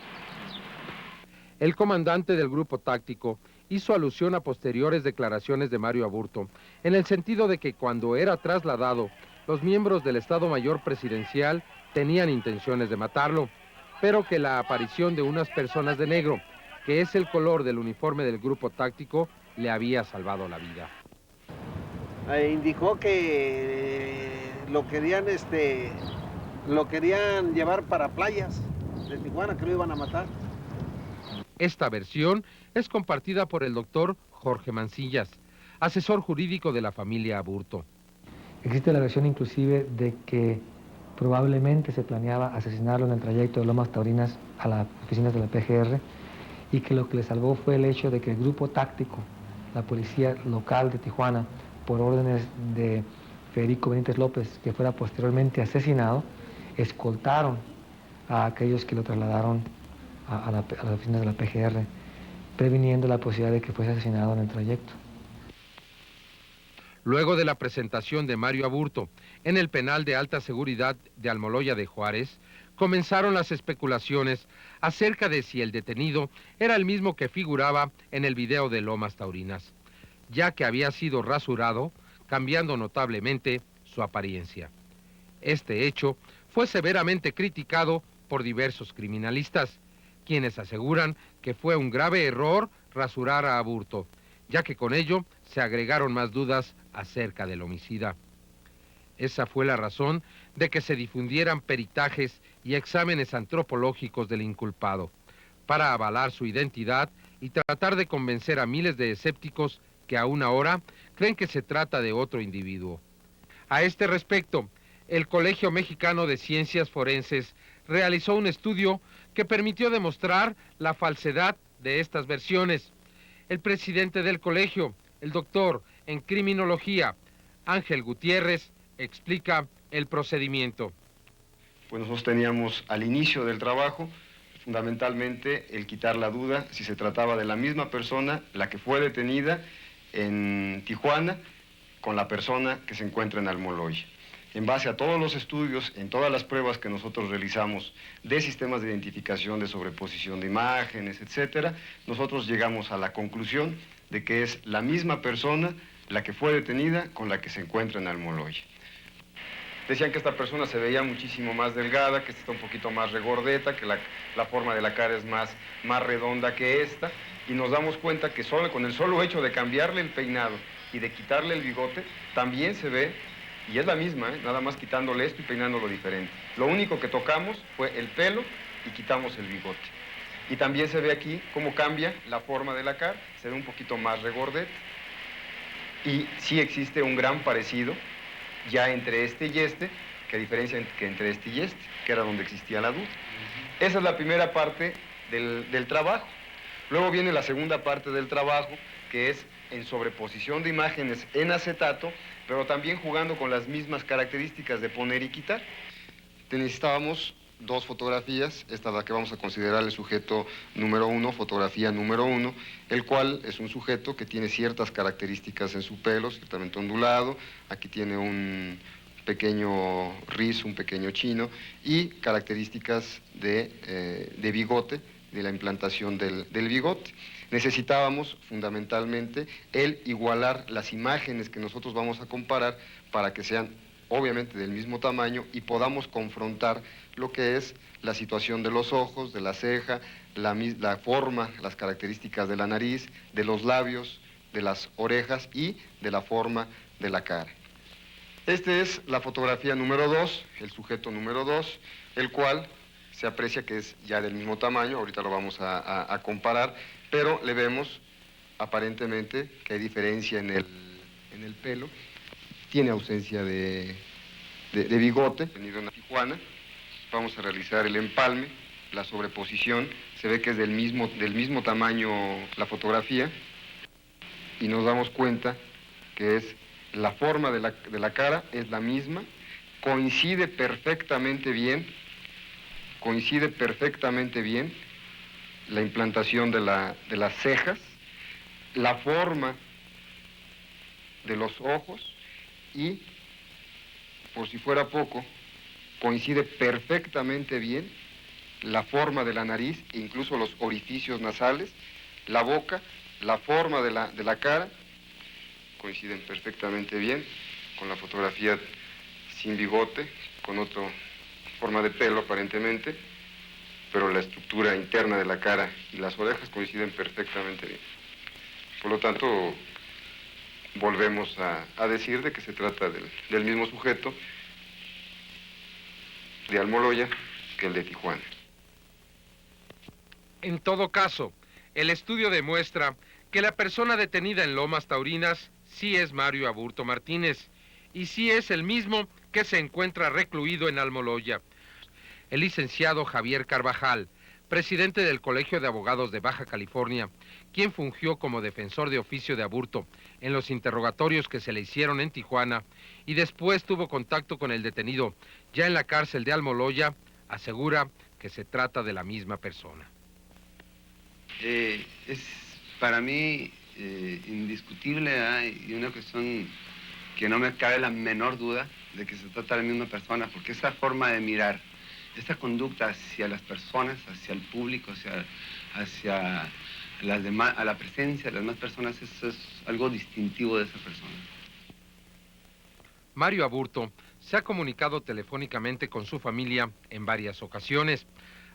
El comandante del Grupo Táctico hizo alusión a posteriores declaraciones de Mario Aburto, en el sentido de que cuando era trasladado, los miembros del Estado Mayor Presidencial tenían intenciones de matarlo, pero que la aparición de unas personas de negro, que es el color del uniforme del Grupo Táctico, le había salvado la vida. Indicó que lo querían llevar para playas de Tijuana, que lo iban a matar. Esta versión es compartida por el doctor Jorge Mancillas, asesor jurídico de la familia Aburto. Existe la versión inclusive de que probablemente se planeaba asesinarlo en el trayecto de Lomas Taurinas a las oficinas de la PGR y que lo que le salvó fue el hecho de que el Grupo Táctico, la policía local de Tijuana, por órdenes de Federico Benítez López, que fuera posteriormente asesinado, escoltaron a aquellos que lo trasladaron a las oficinas de la PGR, previniendo la posibilidad de que fuese asesinado en el trayecto. Luego de la presentación de Mario Aburto en el penal de alta seguridad de Almoloya de Juárez, comenzaron las especulaciones acerca de si el detenido era el mismo que figuraba en el video de Lomas Taurinas, ya que había sido rasurado, cambiando notablemente su apariencia. Este hecho fue severamente criticado por diversos criminalistas, quienes aseguran que fue un grave error rasurar a Aburto, ya que con ello se agregaron más dudas acerca del homicida. Esa fue la razón de que se difundieran peritajes y exámenes antropológicos del inculpado, para avalar su identidad y tratar de convencer a miles de escépticos que aún ahora creen que se trata de otro individuo. A este respecto, el Colegio Mexicano de Ciencias Forenses realizó un estudio que permitió demostrar la falsedad de estas versiones. El presidente del colegio, el doctor en criminología, Ángel Gutiérrez, explica el procedimiento. Pues nosotros teníamos al inicio del trabajo, fundamentalmente, el quitar la duda si se trataba de la misma persona, la que fue detenida en Tijuana, con la persona que se encuentra en Almoloya. En base a todos los estudios, en todas las pruebas que nosotros realizamos de sistemas de identificación, de sobreposición de imágenes, etcétera, nosotros llegamos a la conclusión de que es la misma persona la que fue detenida con la que se encuentra en Almoloya. Decían que esta persona se veía muchísimo más delgada, que está un poquito más regordeta, que la forma de la cara es más redonda que esta, y nos damos cuenta que con el solo hecho de cambiarle el peinado y de quitarle el bigote, también se ve, y es la misma, nada más quitándole esto y peinándolo diferente. Lo único que tocamos fue el pelo y quitamos el bigote. Y también se ve aquí cómo cambia la forma de la cara, se ve un poquito más regordeta. Y sí existe un gran parecido ya entre este y este, que a diferencia que entre este y este, que era donde existía la duda. Esa es la primera parte del trabajo. Luego viene la segunda parte del trabajo, que es en sobreposición de imágenes en acetato, pero también jugando con las mismas características de poner y quitar. Necesitábamos dos fotografías, esta es la que vamos a considerar el sujeto número 1, fotografía número 1, el cual es un sujeto que tiene ciertas características en su pelo, ciertamente ondulado, aquí tiene un pequeño rizo, un pequeño chino, y características de bigote, de la implantación del bigote. Necesitábamos fundamentalmente el igualar las imágenes que nosotros vamos a comparar para que sean obviamente del mismo tamaño y podamos confrontar lo que es la situación de los ojos, de la ceja, la forma, las características de la nariz, de los labios, de las orejas y de la forma de la cara. Esta es la fotografía número 2, el sujeto número 2, el cual se aprecia que es ya del mismo tamaño, ahorita lo vamos a comparar, pero le vemos aparentemente que hay diferencia en el pelo, tiene ausencia de bigote, venido en Tijuana. Vamos a realizar el empalme, la sobreposición, se ve que es del mismo tamaño la fotografía, y nos damos cuenta que es la forma de la cara, es la misma, coincide perfectamente bien la implantación de las cejas, la forma de los ojos y, por si fuera poco, coincide perfectamente bien la forma de la nariz e incluso los orificios nasales, la boca, la forma de la cara, coinciden perfectamente bien con la fotografía sin bigote, con otra forma de pelo aparentemente, pero la estructura interna de la cara y las orejas coinciden perfectamente bien. Por lo tanto, volvemos a decir de que se trata del mismo sujeto de Almoloya que el de Tijuana. En todo caso, el estudio demuestra que la persona detenida en Lomas Taurinas sí es Mario Aburto Martínez y sí es el mismo que se encuentra recluido en Almoloya. El licenciado Javier Carvajal, presidente del Colegio de Abogados de Baja California, quien fungió como defensor de oficio de Aburto en los interrogatorios que se le hicieron en Tijuana y después tuvo contacto con el detenido ya en la cárcel de Almoloya, asegura que se trata de la misma persona. Es para mí indiscutible y una cuestión que no me cabe la menor duda de que se trata de la misma persona, porque esa forma de mirar, esta conducta hacia las personas, hacia el público, hacia las demás, a la presencia de las demás personas, eso es algo distintivo de esa persona. Mario Aburto se ha comunicado telefónicamente con su familia en varias ocasiones.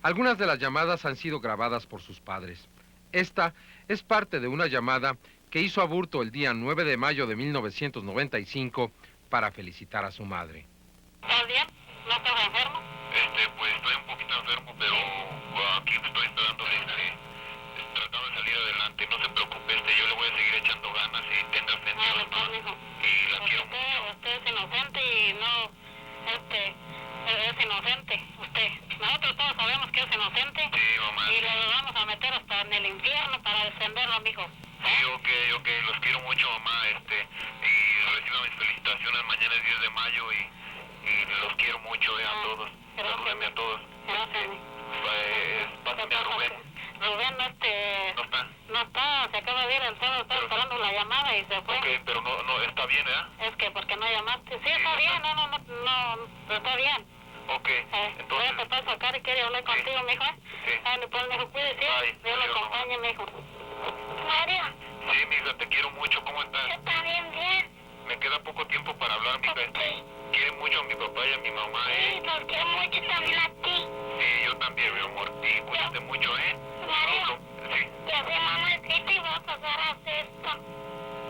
Algunas de las llamadas han sido grabadas por sus padres. Esta es parte de una llamada que hizo Aburto el día 9 de mayo de 1995 para felicitar a su madre. ¿Estás bien? ¿No estás enfermo? Pues estoy un poquito enfermo, pero aquí estoy esperando tratando de salir adelante. No se preocupe, yo le voy a seguir echando ganas y tenga fe en Dios, ¿no? Y la quiero mucho. Usted es inocente y no, es inocente, usted. Nosotros todos sabemos que es inocente. Sí, mamá. Y lo vamos a meter hasta en el infierno para defenderlo, amigo. Sí, ok, los quiero mucho, mamá, y reciban reciban mis felicitaciones. Mañana es 10 de mayo y los quiero mucho a todos. Salúdenme a todos. Pásame a Rubén. Rubén no está, se acaba de ir, estaba esperando la llamada y se fue. Ok, pero no está bien, ¿eh? Es que porque no llamaste. Sí, está bien, no, está bien. Ok, entonces... Voy a tratar de sacar y quiere hablar contigo, mijo. Sí. Pues, mijo, cuídese. Dios lo acompañe, mijo. Mario. Sí, mija, te quiero mucho. ¿Cómo estás? Está bien. Me queda poco tiempo para hablar, mija. Quiere mucho a mi papá y a mi mamá, ¿eh? Sí, los quiero mucho también a ti. Sí, yo también, mi amor. Y cuídate mucho, ¿eh? Mario. Sí. Ya se mamá escrito y voy a pasar a sexto.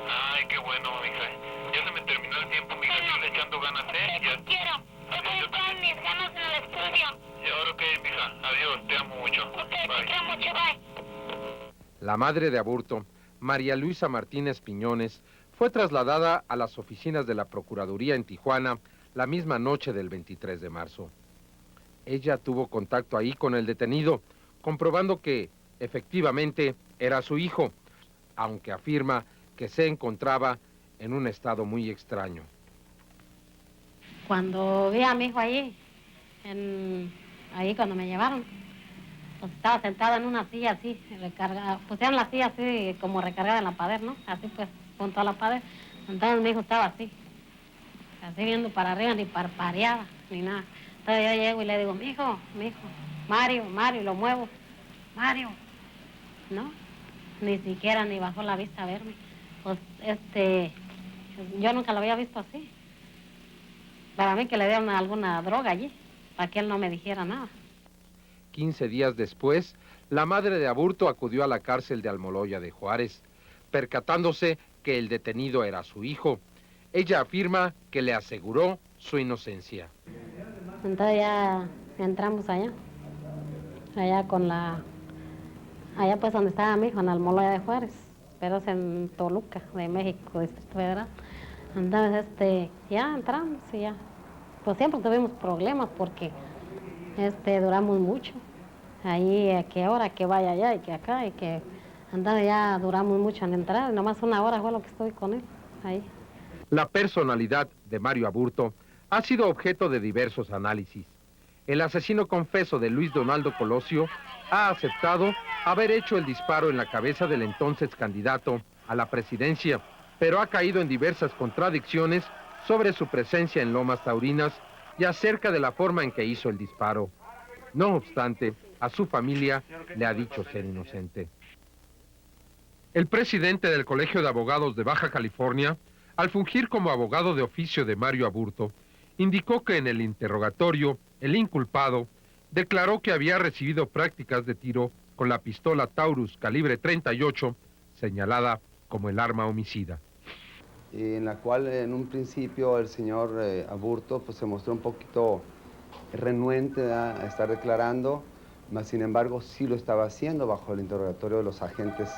Ay, qué bueno, mija. Ya se me terminó el tiempo, mija. Estoy echando ganas, ¿eh? Te quiero. Estoy con mis ganas en el estudio. Y ahora, ok, mija. Adiós, te amo mucho. Ok, te quiero mucho, bye. La madre de Aburto, María Luisa Martínez Piñones, fue trasladada a las oficinas de la Procuraduría en Tijuana la misma noche del 23 de marzo. Ella tuvo contacto ahí con el detenido, comprobando que, efectivamente, era su hijo, aunque afirma que se encontraba en un estado muy extraño. Cuando vi a mi hijo ahí cuando me llevaron, pues estaba sentado en una silla así, recargada, pusieron la silla así como recargada en la pared, ¿no? Así pues, junto a la pared. Entonces mi hijo estaba así viendo para arriba, ni parpadeaba, ni nada. Entonces yo llego y le digo, mi hijo, Mario, y lo muevo, Mario, ¿no? Ni siquiera ni bajó la vista a verme. Pues yo nunca lo había visto así. Para mí que le dieron alguna droga allí, para que él no me dijera nada. 15 días después, la madre de Aburto acudió a la cárcel de Almoloya de Juárez, percatándose que el detenido era su hijo. Ella afirma que le aseguró su inocencia. Entonces ya entramos allá pues donde estaba mi hijo, en Almoloya de Juárez, pero es en Toluca, de México, Distrito Federal. Entonces ya entramos y ya, pues siempre tuvimos problemas porque duramos mucho. Ahí, a qué hora que vaya allá y que acá, y que entonces ya duramos mucho en entrar, y nomás una hora fue lo que estoy con él, ahí. La personalidad de Mario Aburto ha sido objeto de diversos análisis. El asesino confeso de Luis Donaldo Colosio ha aceptado haber hecho el disparo en la cabeza del entonces candidato a la presidencia, pero ha caído en diversas contradicciones sobre su presencia en Lomas Taurinas y acerca de la forma en que hizo el disparo. No obstante, a su familia le ha dicho ser inocente. El presidente del Colegio de Abogados de Baja California, al fungir como abogado de oficio de Mario Aburto, indicó que en el interrogatorio, el inculpado declaró que había recibido prácticas de tiro con la pistola Taurus calibre 38, señalada como el arma homicida. En la cual en un principio el señor Aburto pues, se mostró un poquito renuente a estar declarando, mas sin embargo sí lo estaba haciendo bajo el interrogatorio de los agentes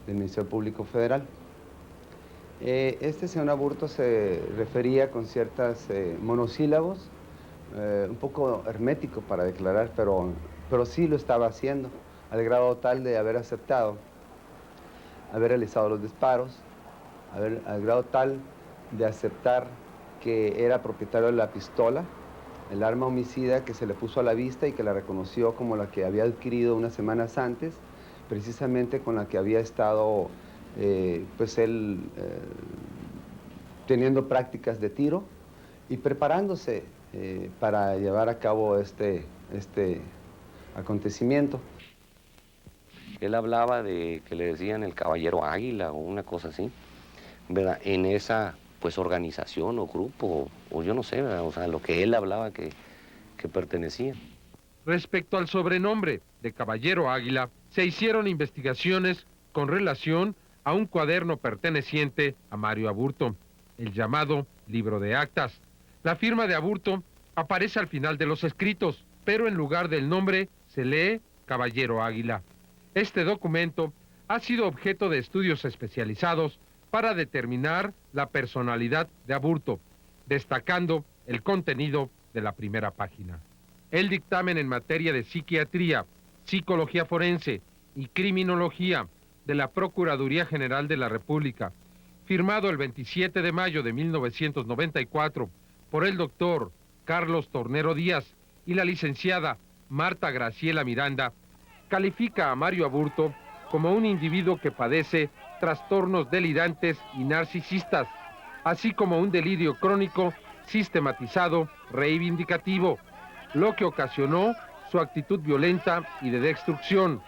del Ministerio Público Federal. Este señor Aburto se refería con ciertos monosílabos, un poco hermético para declarar, pero sí lo estaba haciendo, al grado tal de haber aceptado, haber realizado los disparos, al grado tal de aceptar que era propietario de la pistola, el arma homicida que se le puso a la vista y que la reconoció como la que había adquirido unas semanas antes, precisamente con la que había estado pues él teniendo prácticas de tiro y preparándose para llevar a cabo este acontecimiento. Él hablaba de que le decían el caballero águila o una cosa así, ¿verdad? En esa pues organización o grupo, o yo no sé, ¿verdad? O sea, lo que él hablaba que pertenecía. Respecto al sobrenombre de Caballero Águila, se hicieron investigaciones con relación a un cuaderno perteneciente a Mario Aburto, el llamado Libro de Actas. La firma de Aburto aparece al final de los escritos, pero en lugar del nombre se lee Caballero Águila. Este documento ha sido objeto de estudios especializados para determinar la personalidad de Aburto, destacando el contenido de la primera página. El dictamen en materia de psiquiatría, psicología forense y criminología de la Procuraduría General de la República, firmado el 27 de mayo de 1994 por el doctor Carlos Tornero Díaz y la licenciada Marta Graciela Miranda, califica a Mario Aburto como un individuo que padece trastornos delirantes y narcisistas, así como un delirio crónico sistematizado reivindicativo, lo que ocasionó su actitud violenta y de destrucción.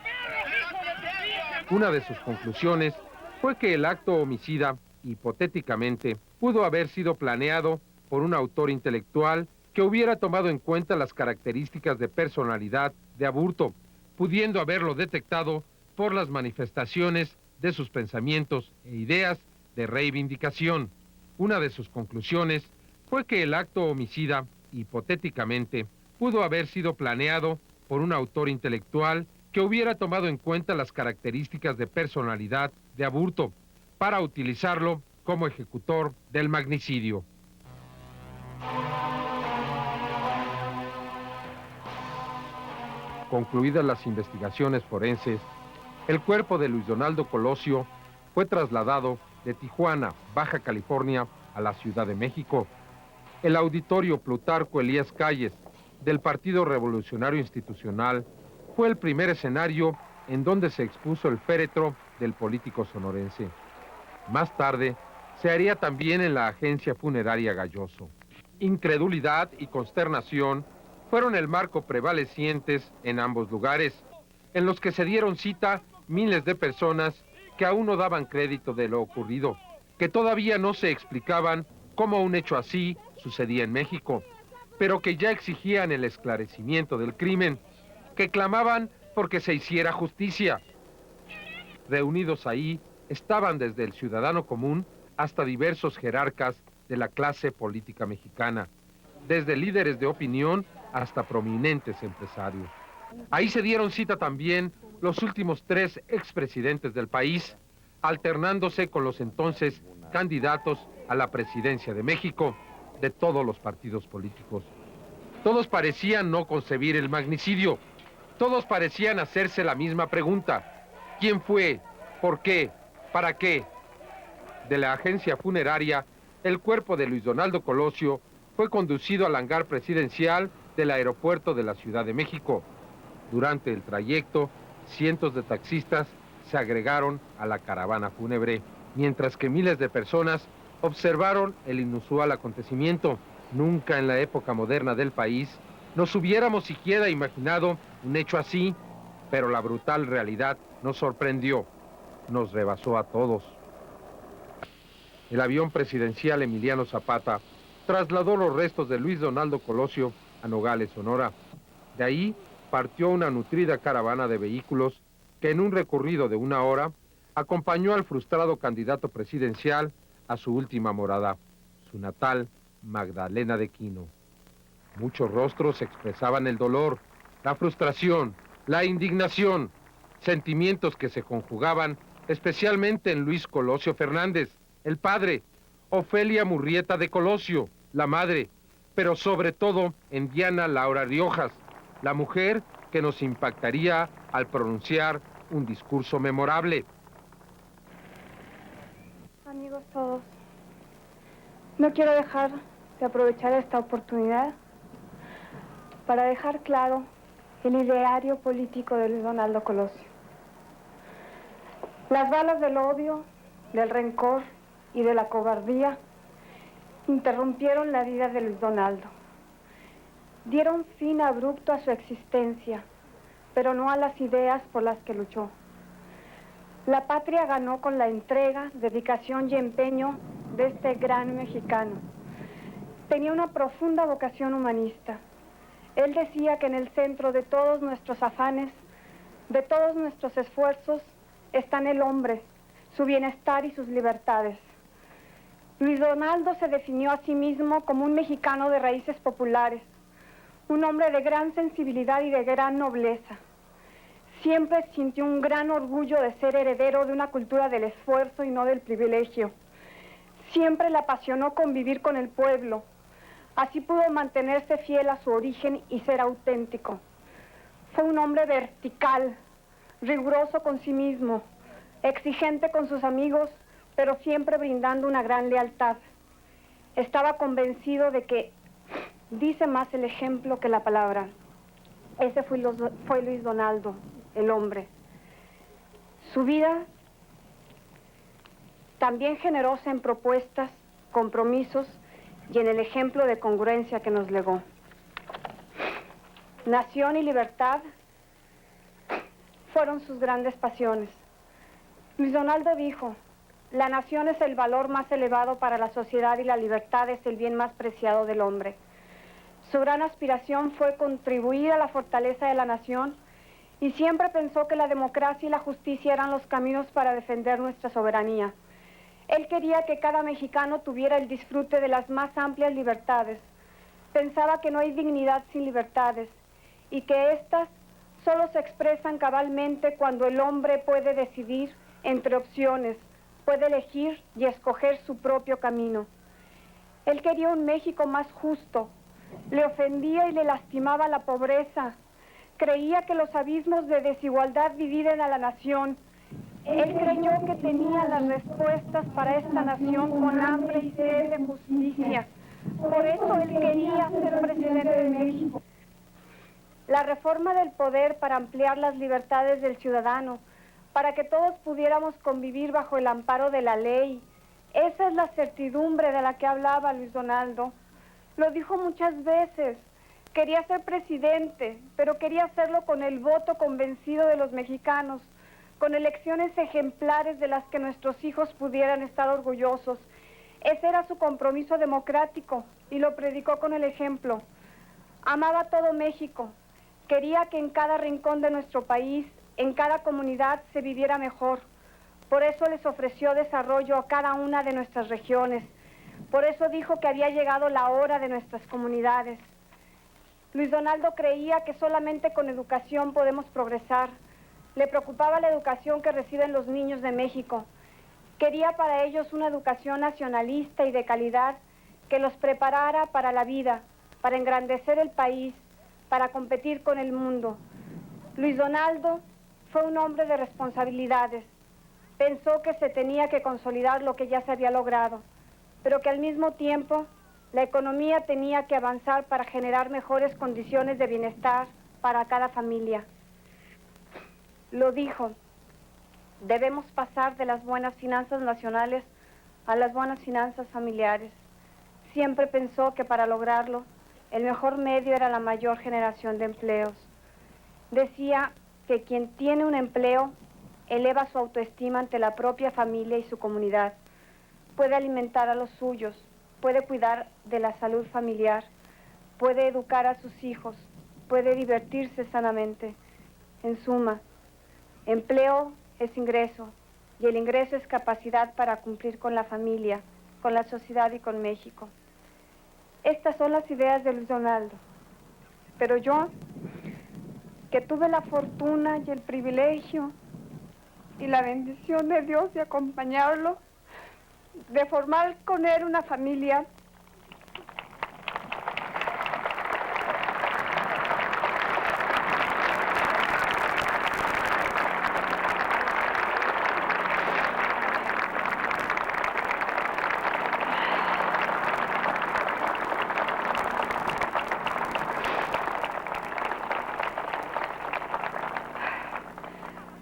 Una de sus conclusiones fue que el acto homicida, hipotéticamente, pudo haber sido planeado por un autor intelectual que hubiera tomado en cuenta las características de personalidad de Aburto, pudiendo haberlo detectado por las manifestaciones de sus pensamientos e ideas de reivindicación. Una de sus conclusiones fue que el acto homicida, hipotéticamente, pudo haber sido planeado por un autor intelectual que hubiera tomado en cuenta las características de personalidad de Aburto para utilizarlo como ejecutor del magnicidio. Concluidas las investigaciones forenses, el cuerpo de Luis Donaldo Colosio fue trasladado de Tijuana, Baja California, a la Ciudad de México. El auditorio Plutarco Elías Calles del Partido Revolucionario Institucional fue el primer escenario en donde se expuso el féretro del político sonorense. Más tarde, se haría también en la agencia funeraria Galloso. Incredulidad y consternación fueron el marco prevalecientes en ambos lugares, en los que se dieron cita miles de personas que aún no daban crédito de lo ocurrido, que todavía no se explicaban cómo un hecho así sucedía en México, pero que ya exigían el esclarecimiento del crimen, que clamaban porque se hiciera justicia. Reunidos ahí estaban desde el ciudadano común hasta diversos jerarcas de la clase política mexicana, desde líderes de opinión hasta prominentes empresarios. Ahí se dieron cita también los últimos 3 expresidentes del país, alternándose con los entonces candidatos a la presidencia de México de todos los partidos políticos. Todos parecían no concebir el magnicidio, todos parecían hacerse la misma pregunta: ¿quién fue? ¿Por qué? ¿Para qué? De la agencia funeraria, el cuerpo de Luis Donaldo Colosio fue conducido al hangar presidencial del aeropuerto de la Ciudad de México. Durante el trayecto, cientos de taxistas se agregaron a la caravana fúnebre, mientras que miles de personas observaron el inusual acontecimiento. Nunca en la época moderna del país nos hubiéramos siquiera imaginado un hecho así, pero la brutal realidad nos sorprendió, nos rebasó a todos. El avión presidencial Emiliano Zapata trasladó los restos de Luis Donaldo Colosio a Nogales, Sonora. De ahí partió una nutrida caravana de vehículos que en un recorrido de 1 hora acompañó al frustrado candidato presidencial a su última morada, su natal Magdalena de Quino. Muchos rostros expresaban el dolor, la frustración, la indignación, sentimientos que se conjugaban especialmente en Luis Colosio Fernández, el padre, Ofelia Murrieta de Colosio, la madre, pero sobre todo en Diana Laura Riojas, la mujer que nos impactaría al pronunciar un discurso memorable. Amigos todos, no quiero dejar de aprovechar esta oportunidad para dejar claro el ideario político de Luis Donaldo Colosio. Las balas del odio, del rencor y de la cobardía interrumpieron la vida de Luis Donaldo. Dieron fin abrupto a su existencia, pero no a las ideas por las que luchó. La patria ganó con la entrega, dedicación y empeño de este gran mexicano. Tenía una profunda vocación humanista. Él decía que en el centro de todos nuestros afanes, de todos nuestros esfuerzos, están el hombre, su bienestar y sus libertades. Luis Donaldo se definió a sí mismo como un mexicano de raíces populares, un hombre de gran sensibilidad y de gran nobleza. Siempre sintió un gran orgullo de ser heredero de una cultura del esfuerzo y no del privilegio. Siempre le apasionó convivir con el pueblo. Así pudo mantenerse fiel a su origen y ser auténtico. Fue un hombre vertical, riguroso con sí mismo, exigente con sus amigos, pero siempre brindando una gran lealtad. Estaba convencido de que dice más el ejemplo que la palabra. Ese fue Luis Donaldo, el hombre. Su vida, también generosa en propuestas, compromisos y en el ejemplo de congruencia que nos legó. Nación y libertad fueron sus grandes pasiones. Luis Donaldo dijo: la nación es el valor más elevado para la sociedad y la libertad es el bien más preciado del hombre. Su gran aspiración fue contribuir a la fortaleza de la nación y siempre pensó que la democracia y la justicia eran los caminos para defender nuestra soberanía. Él quería que cada mexicano tuviera el disfrute de las más amplias libertades. Pensaba que no hay dignidad sin libertades y que éstas solo se expresan cabalmente cuando el hombre puede decidir entre opciones, puede elegir y escoger su propio camino. Él quería un México más justo. Le ofendía y le lastimaba la pobreza. Creía que los abismos de desigualdad dividen a la nación. Él creyó que tenía las respuestas para esta nación con hambre y sed de justicia. Por eso él quería ser presidente de México. La reforma del poder para ampliar las libertades del ciudadano, para que todos pudiéramos convivir bajo el amparo de la ley. Esa es la certidumbre de la que hablaba Luis Donaldo. Lo dijo muchas veces. Quería ser presidente, pero quería hacerlo con el voto convencido de los mexicanos, con elecciones ejemplares de las que nuestros hijos pudieran estar orgullosos. Ese era su compromiso democrático y lo predicó con el ejemplo. Amaba todo México. Quería que en cada rincón de nuestro país, en cada comunidad, se viviera mejor. Por eso les ofreció desarrollo a cada una de nuestras regiones. Por eso dijo que había llegado la hora de nuestras comunidades. Luis Donaldo creía que solamente con educación podemos progresar. Le preocupaba la educación que reciben los niños de México. Quería para ellos una educación nacionalista y de calidad que los preparara para la vida, para engrandecer el país, para competir con el mundo. Luis Donaldo fue un hombre de responsabilidades. Pensó que se tenía que consolidar lo que ya se había logrado, pero que al mismo tiempo la economía tenía que avanzar para generar mejores condiciones de bienestar para cada familia. Lo dijo: debemos pasar de las buenas finanzas nacionales a las buenas finanzas familiares. Siempre pensó que para lograrlo, el mejor medio era la mayor generación de empleos. Decía que quien tiene un empleo eleva su autoestima ante la propia familia y su comunidad. Puede alimentar a los suyos, puede cuidar de la salud familiar, puede educar a sus hijos, puede divertirse sanamente. En suma, empleo es ingreso y el ingreso es capacidad para cumplir con la familia, con la sociedad y con México. Estas son las ideas de Luis Donaldo. Pero yo, que tuve la fortuna y el privilegio y la bendición de Dios de acompañarlo, de formar con él una familia,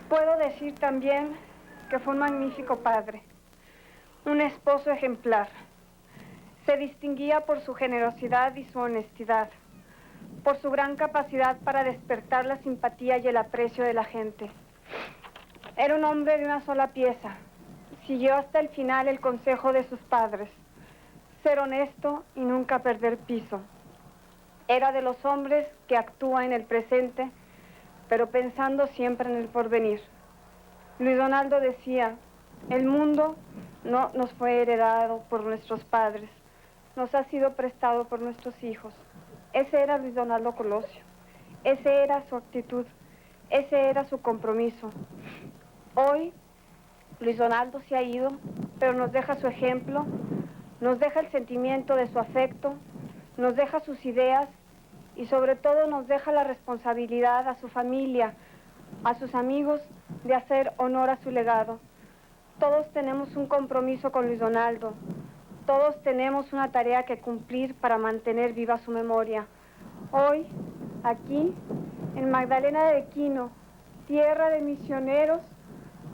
puedo decir también que fue un magnífico padre, un esposo ejemplar. Se distinguía por su generosidad y su honestidad, por su gran capacidad para despertar la simpatía y el aprecio de la gente. Era un hombre de una sola pieza. Siguió hasta el final el consejo de sus padres: ser honesto y nunca perder piso. Era de los hombres que actúan en el presente, pero pensando siempre en el porvenir. Luis Donaldo decía: el mundo no nos fue heredado por nuestros padres, nos ha sido prestado por nuestros hijos. Ese era Luis Donaldo Colosio, esa era su actitud, ese era su compromiso. Hoy Luis Donaldo se ha ido, pero nos deja su ejemplo, nos deja el sentimiento de su afecto, nos deja sus ideas y sobre todo nos deja la responsabilidad a su familia, a sus amigos, de hacer honor a su legado. Todos tenemos un compromiso con Luis Donaldo. Todos tenemos una tarea que cumplir para mantener viva su memoria. Hoy, aquí, en Magdalena de Quino, tierra de misioneros,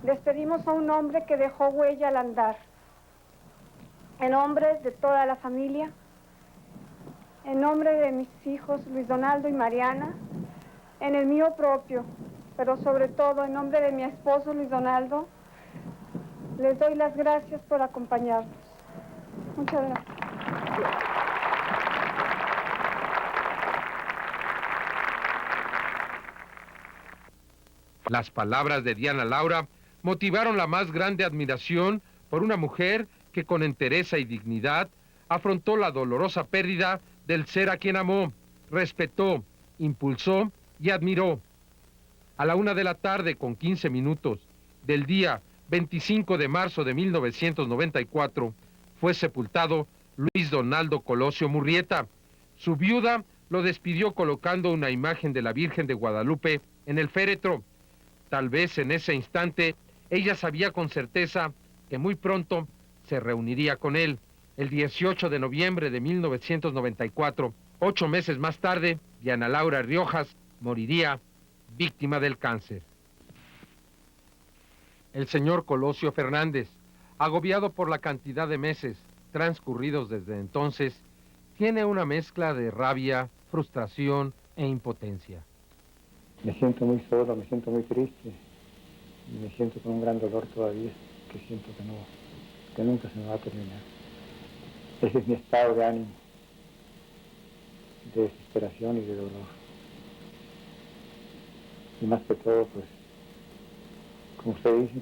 despedimos a un hombre que dejó huella al andar. En nombre de toda la familia, en nombre de mis hijos Luis Donaldo y Mariana, en el mío propio, pero sobre todo en nombre de mi esposo Luis Donaldo, les doy las gracias por acompañarnos. Muchas gracias. Las palabras de Diana Laura motivaron la más grande admiración por una mujer que con entereza y dignidad afrontó la dolorosa pérdida del ser a quien amó, respetó, impulsó y admiró. A la 1:15 p.m. del día 25 de marzo de 1994 fue sepultado Luis Donaldo Colosio Murrieta. Su viuda lo despidió colocando una imagen de la Virgen de Guadalupe en el féretro. Tal vez en ese instante ella sabía con certeza que muy pronto se reuniría con él. El 18 de noviembre de 1994, 8 meses más tarde, Diana Laura Riojas moriría víctima del cáncer. El señor Colosio Fernández, agobiado por la cantidad de meses transcurridos desde entonces, tiene una mezcla de rabia, frustración e impotencia. Me siento muy solo, me siento muy triste, y me siento con un gran dolor todavía, que siento que nunca se me va a terminar. Ese es mi estado de ánimo, de desesperación y de dolor. Y más que todo, pues, como usted dice,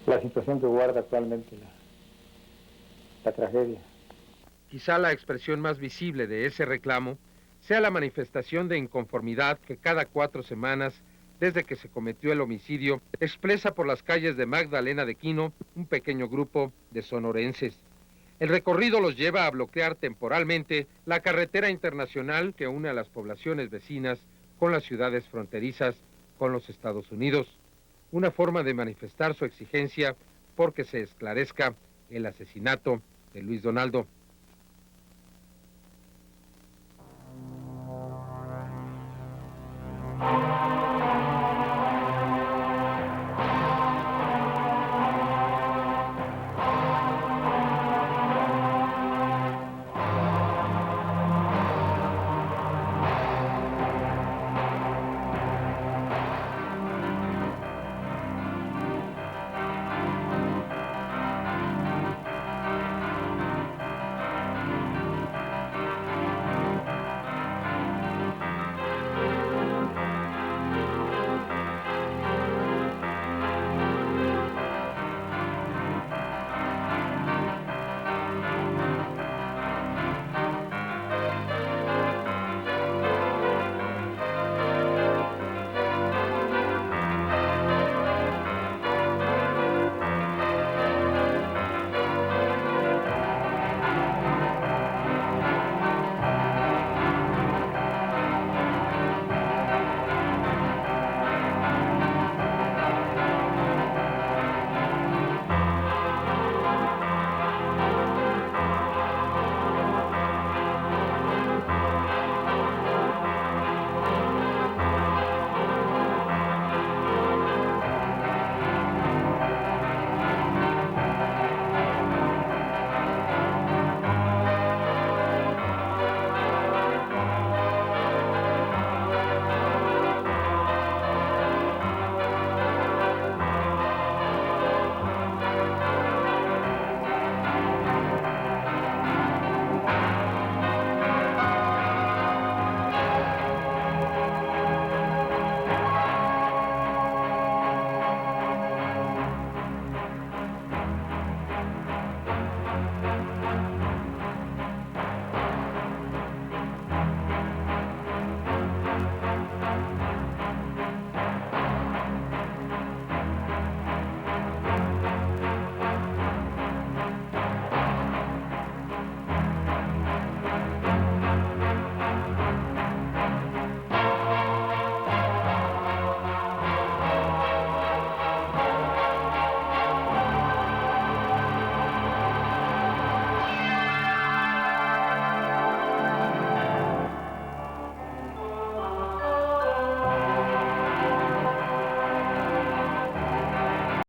la situación que guarda actualmente la tragedia. Quizá la expresión más visible de ese reclamo sea la manifestación de inconformidad que cada 4 semanas, desde que se cometió el homicidio, expresa por las calles de Magdalena de Quino un pequeño grupo de sonorenses. El recorrido los lleva a bloquear temporalmente la carretera internacional que une a las poblaciones vecinas con las ciudades fronterizas con los Estados Unidos. Una forma de manifestar su exigencia porque se esclarezca el asesinato de Luis Donaldo.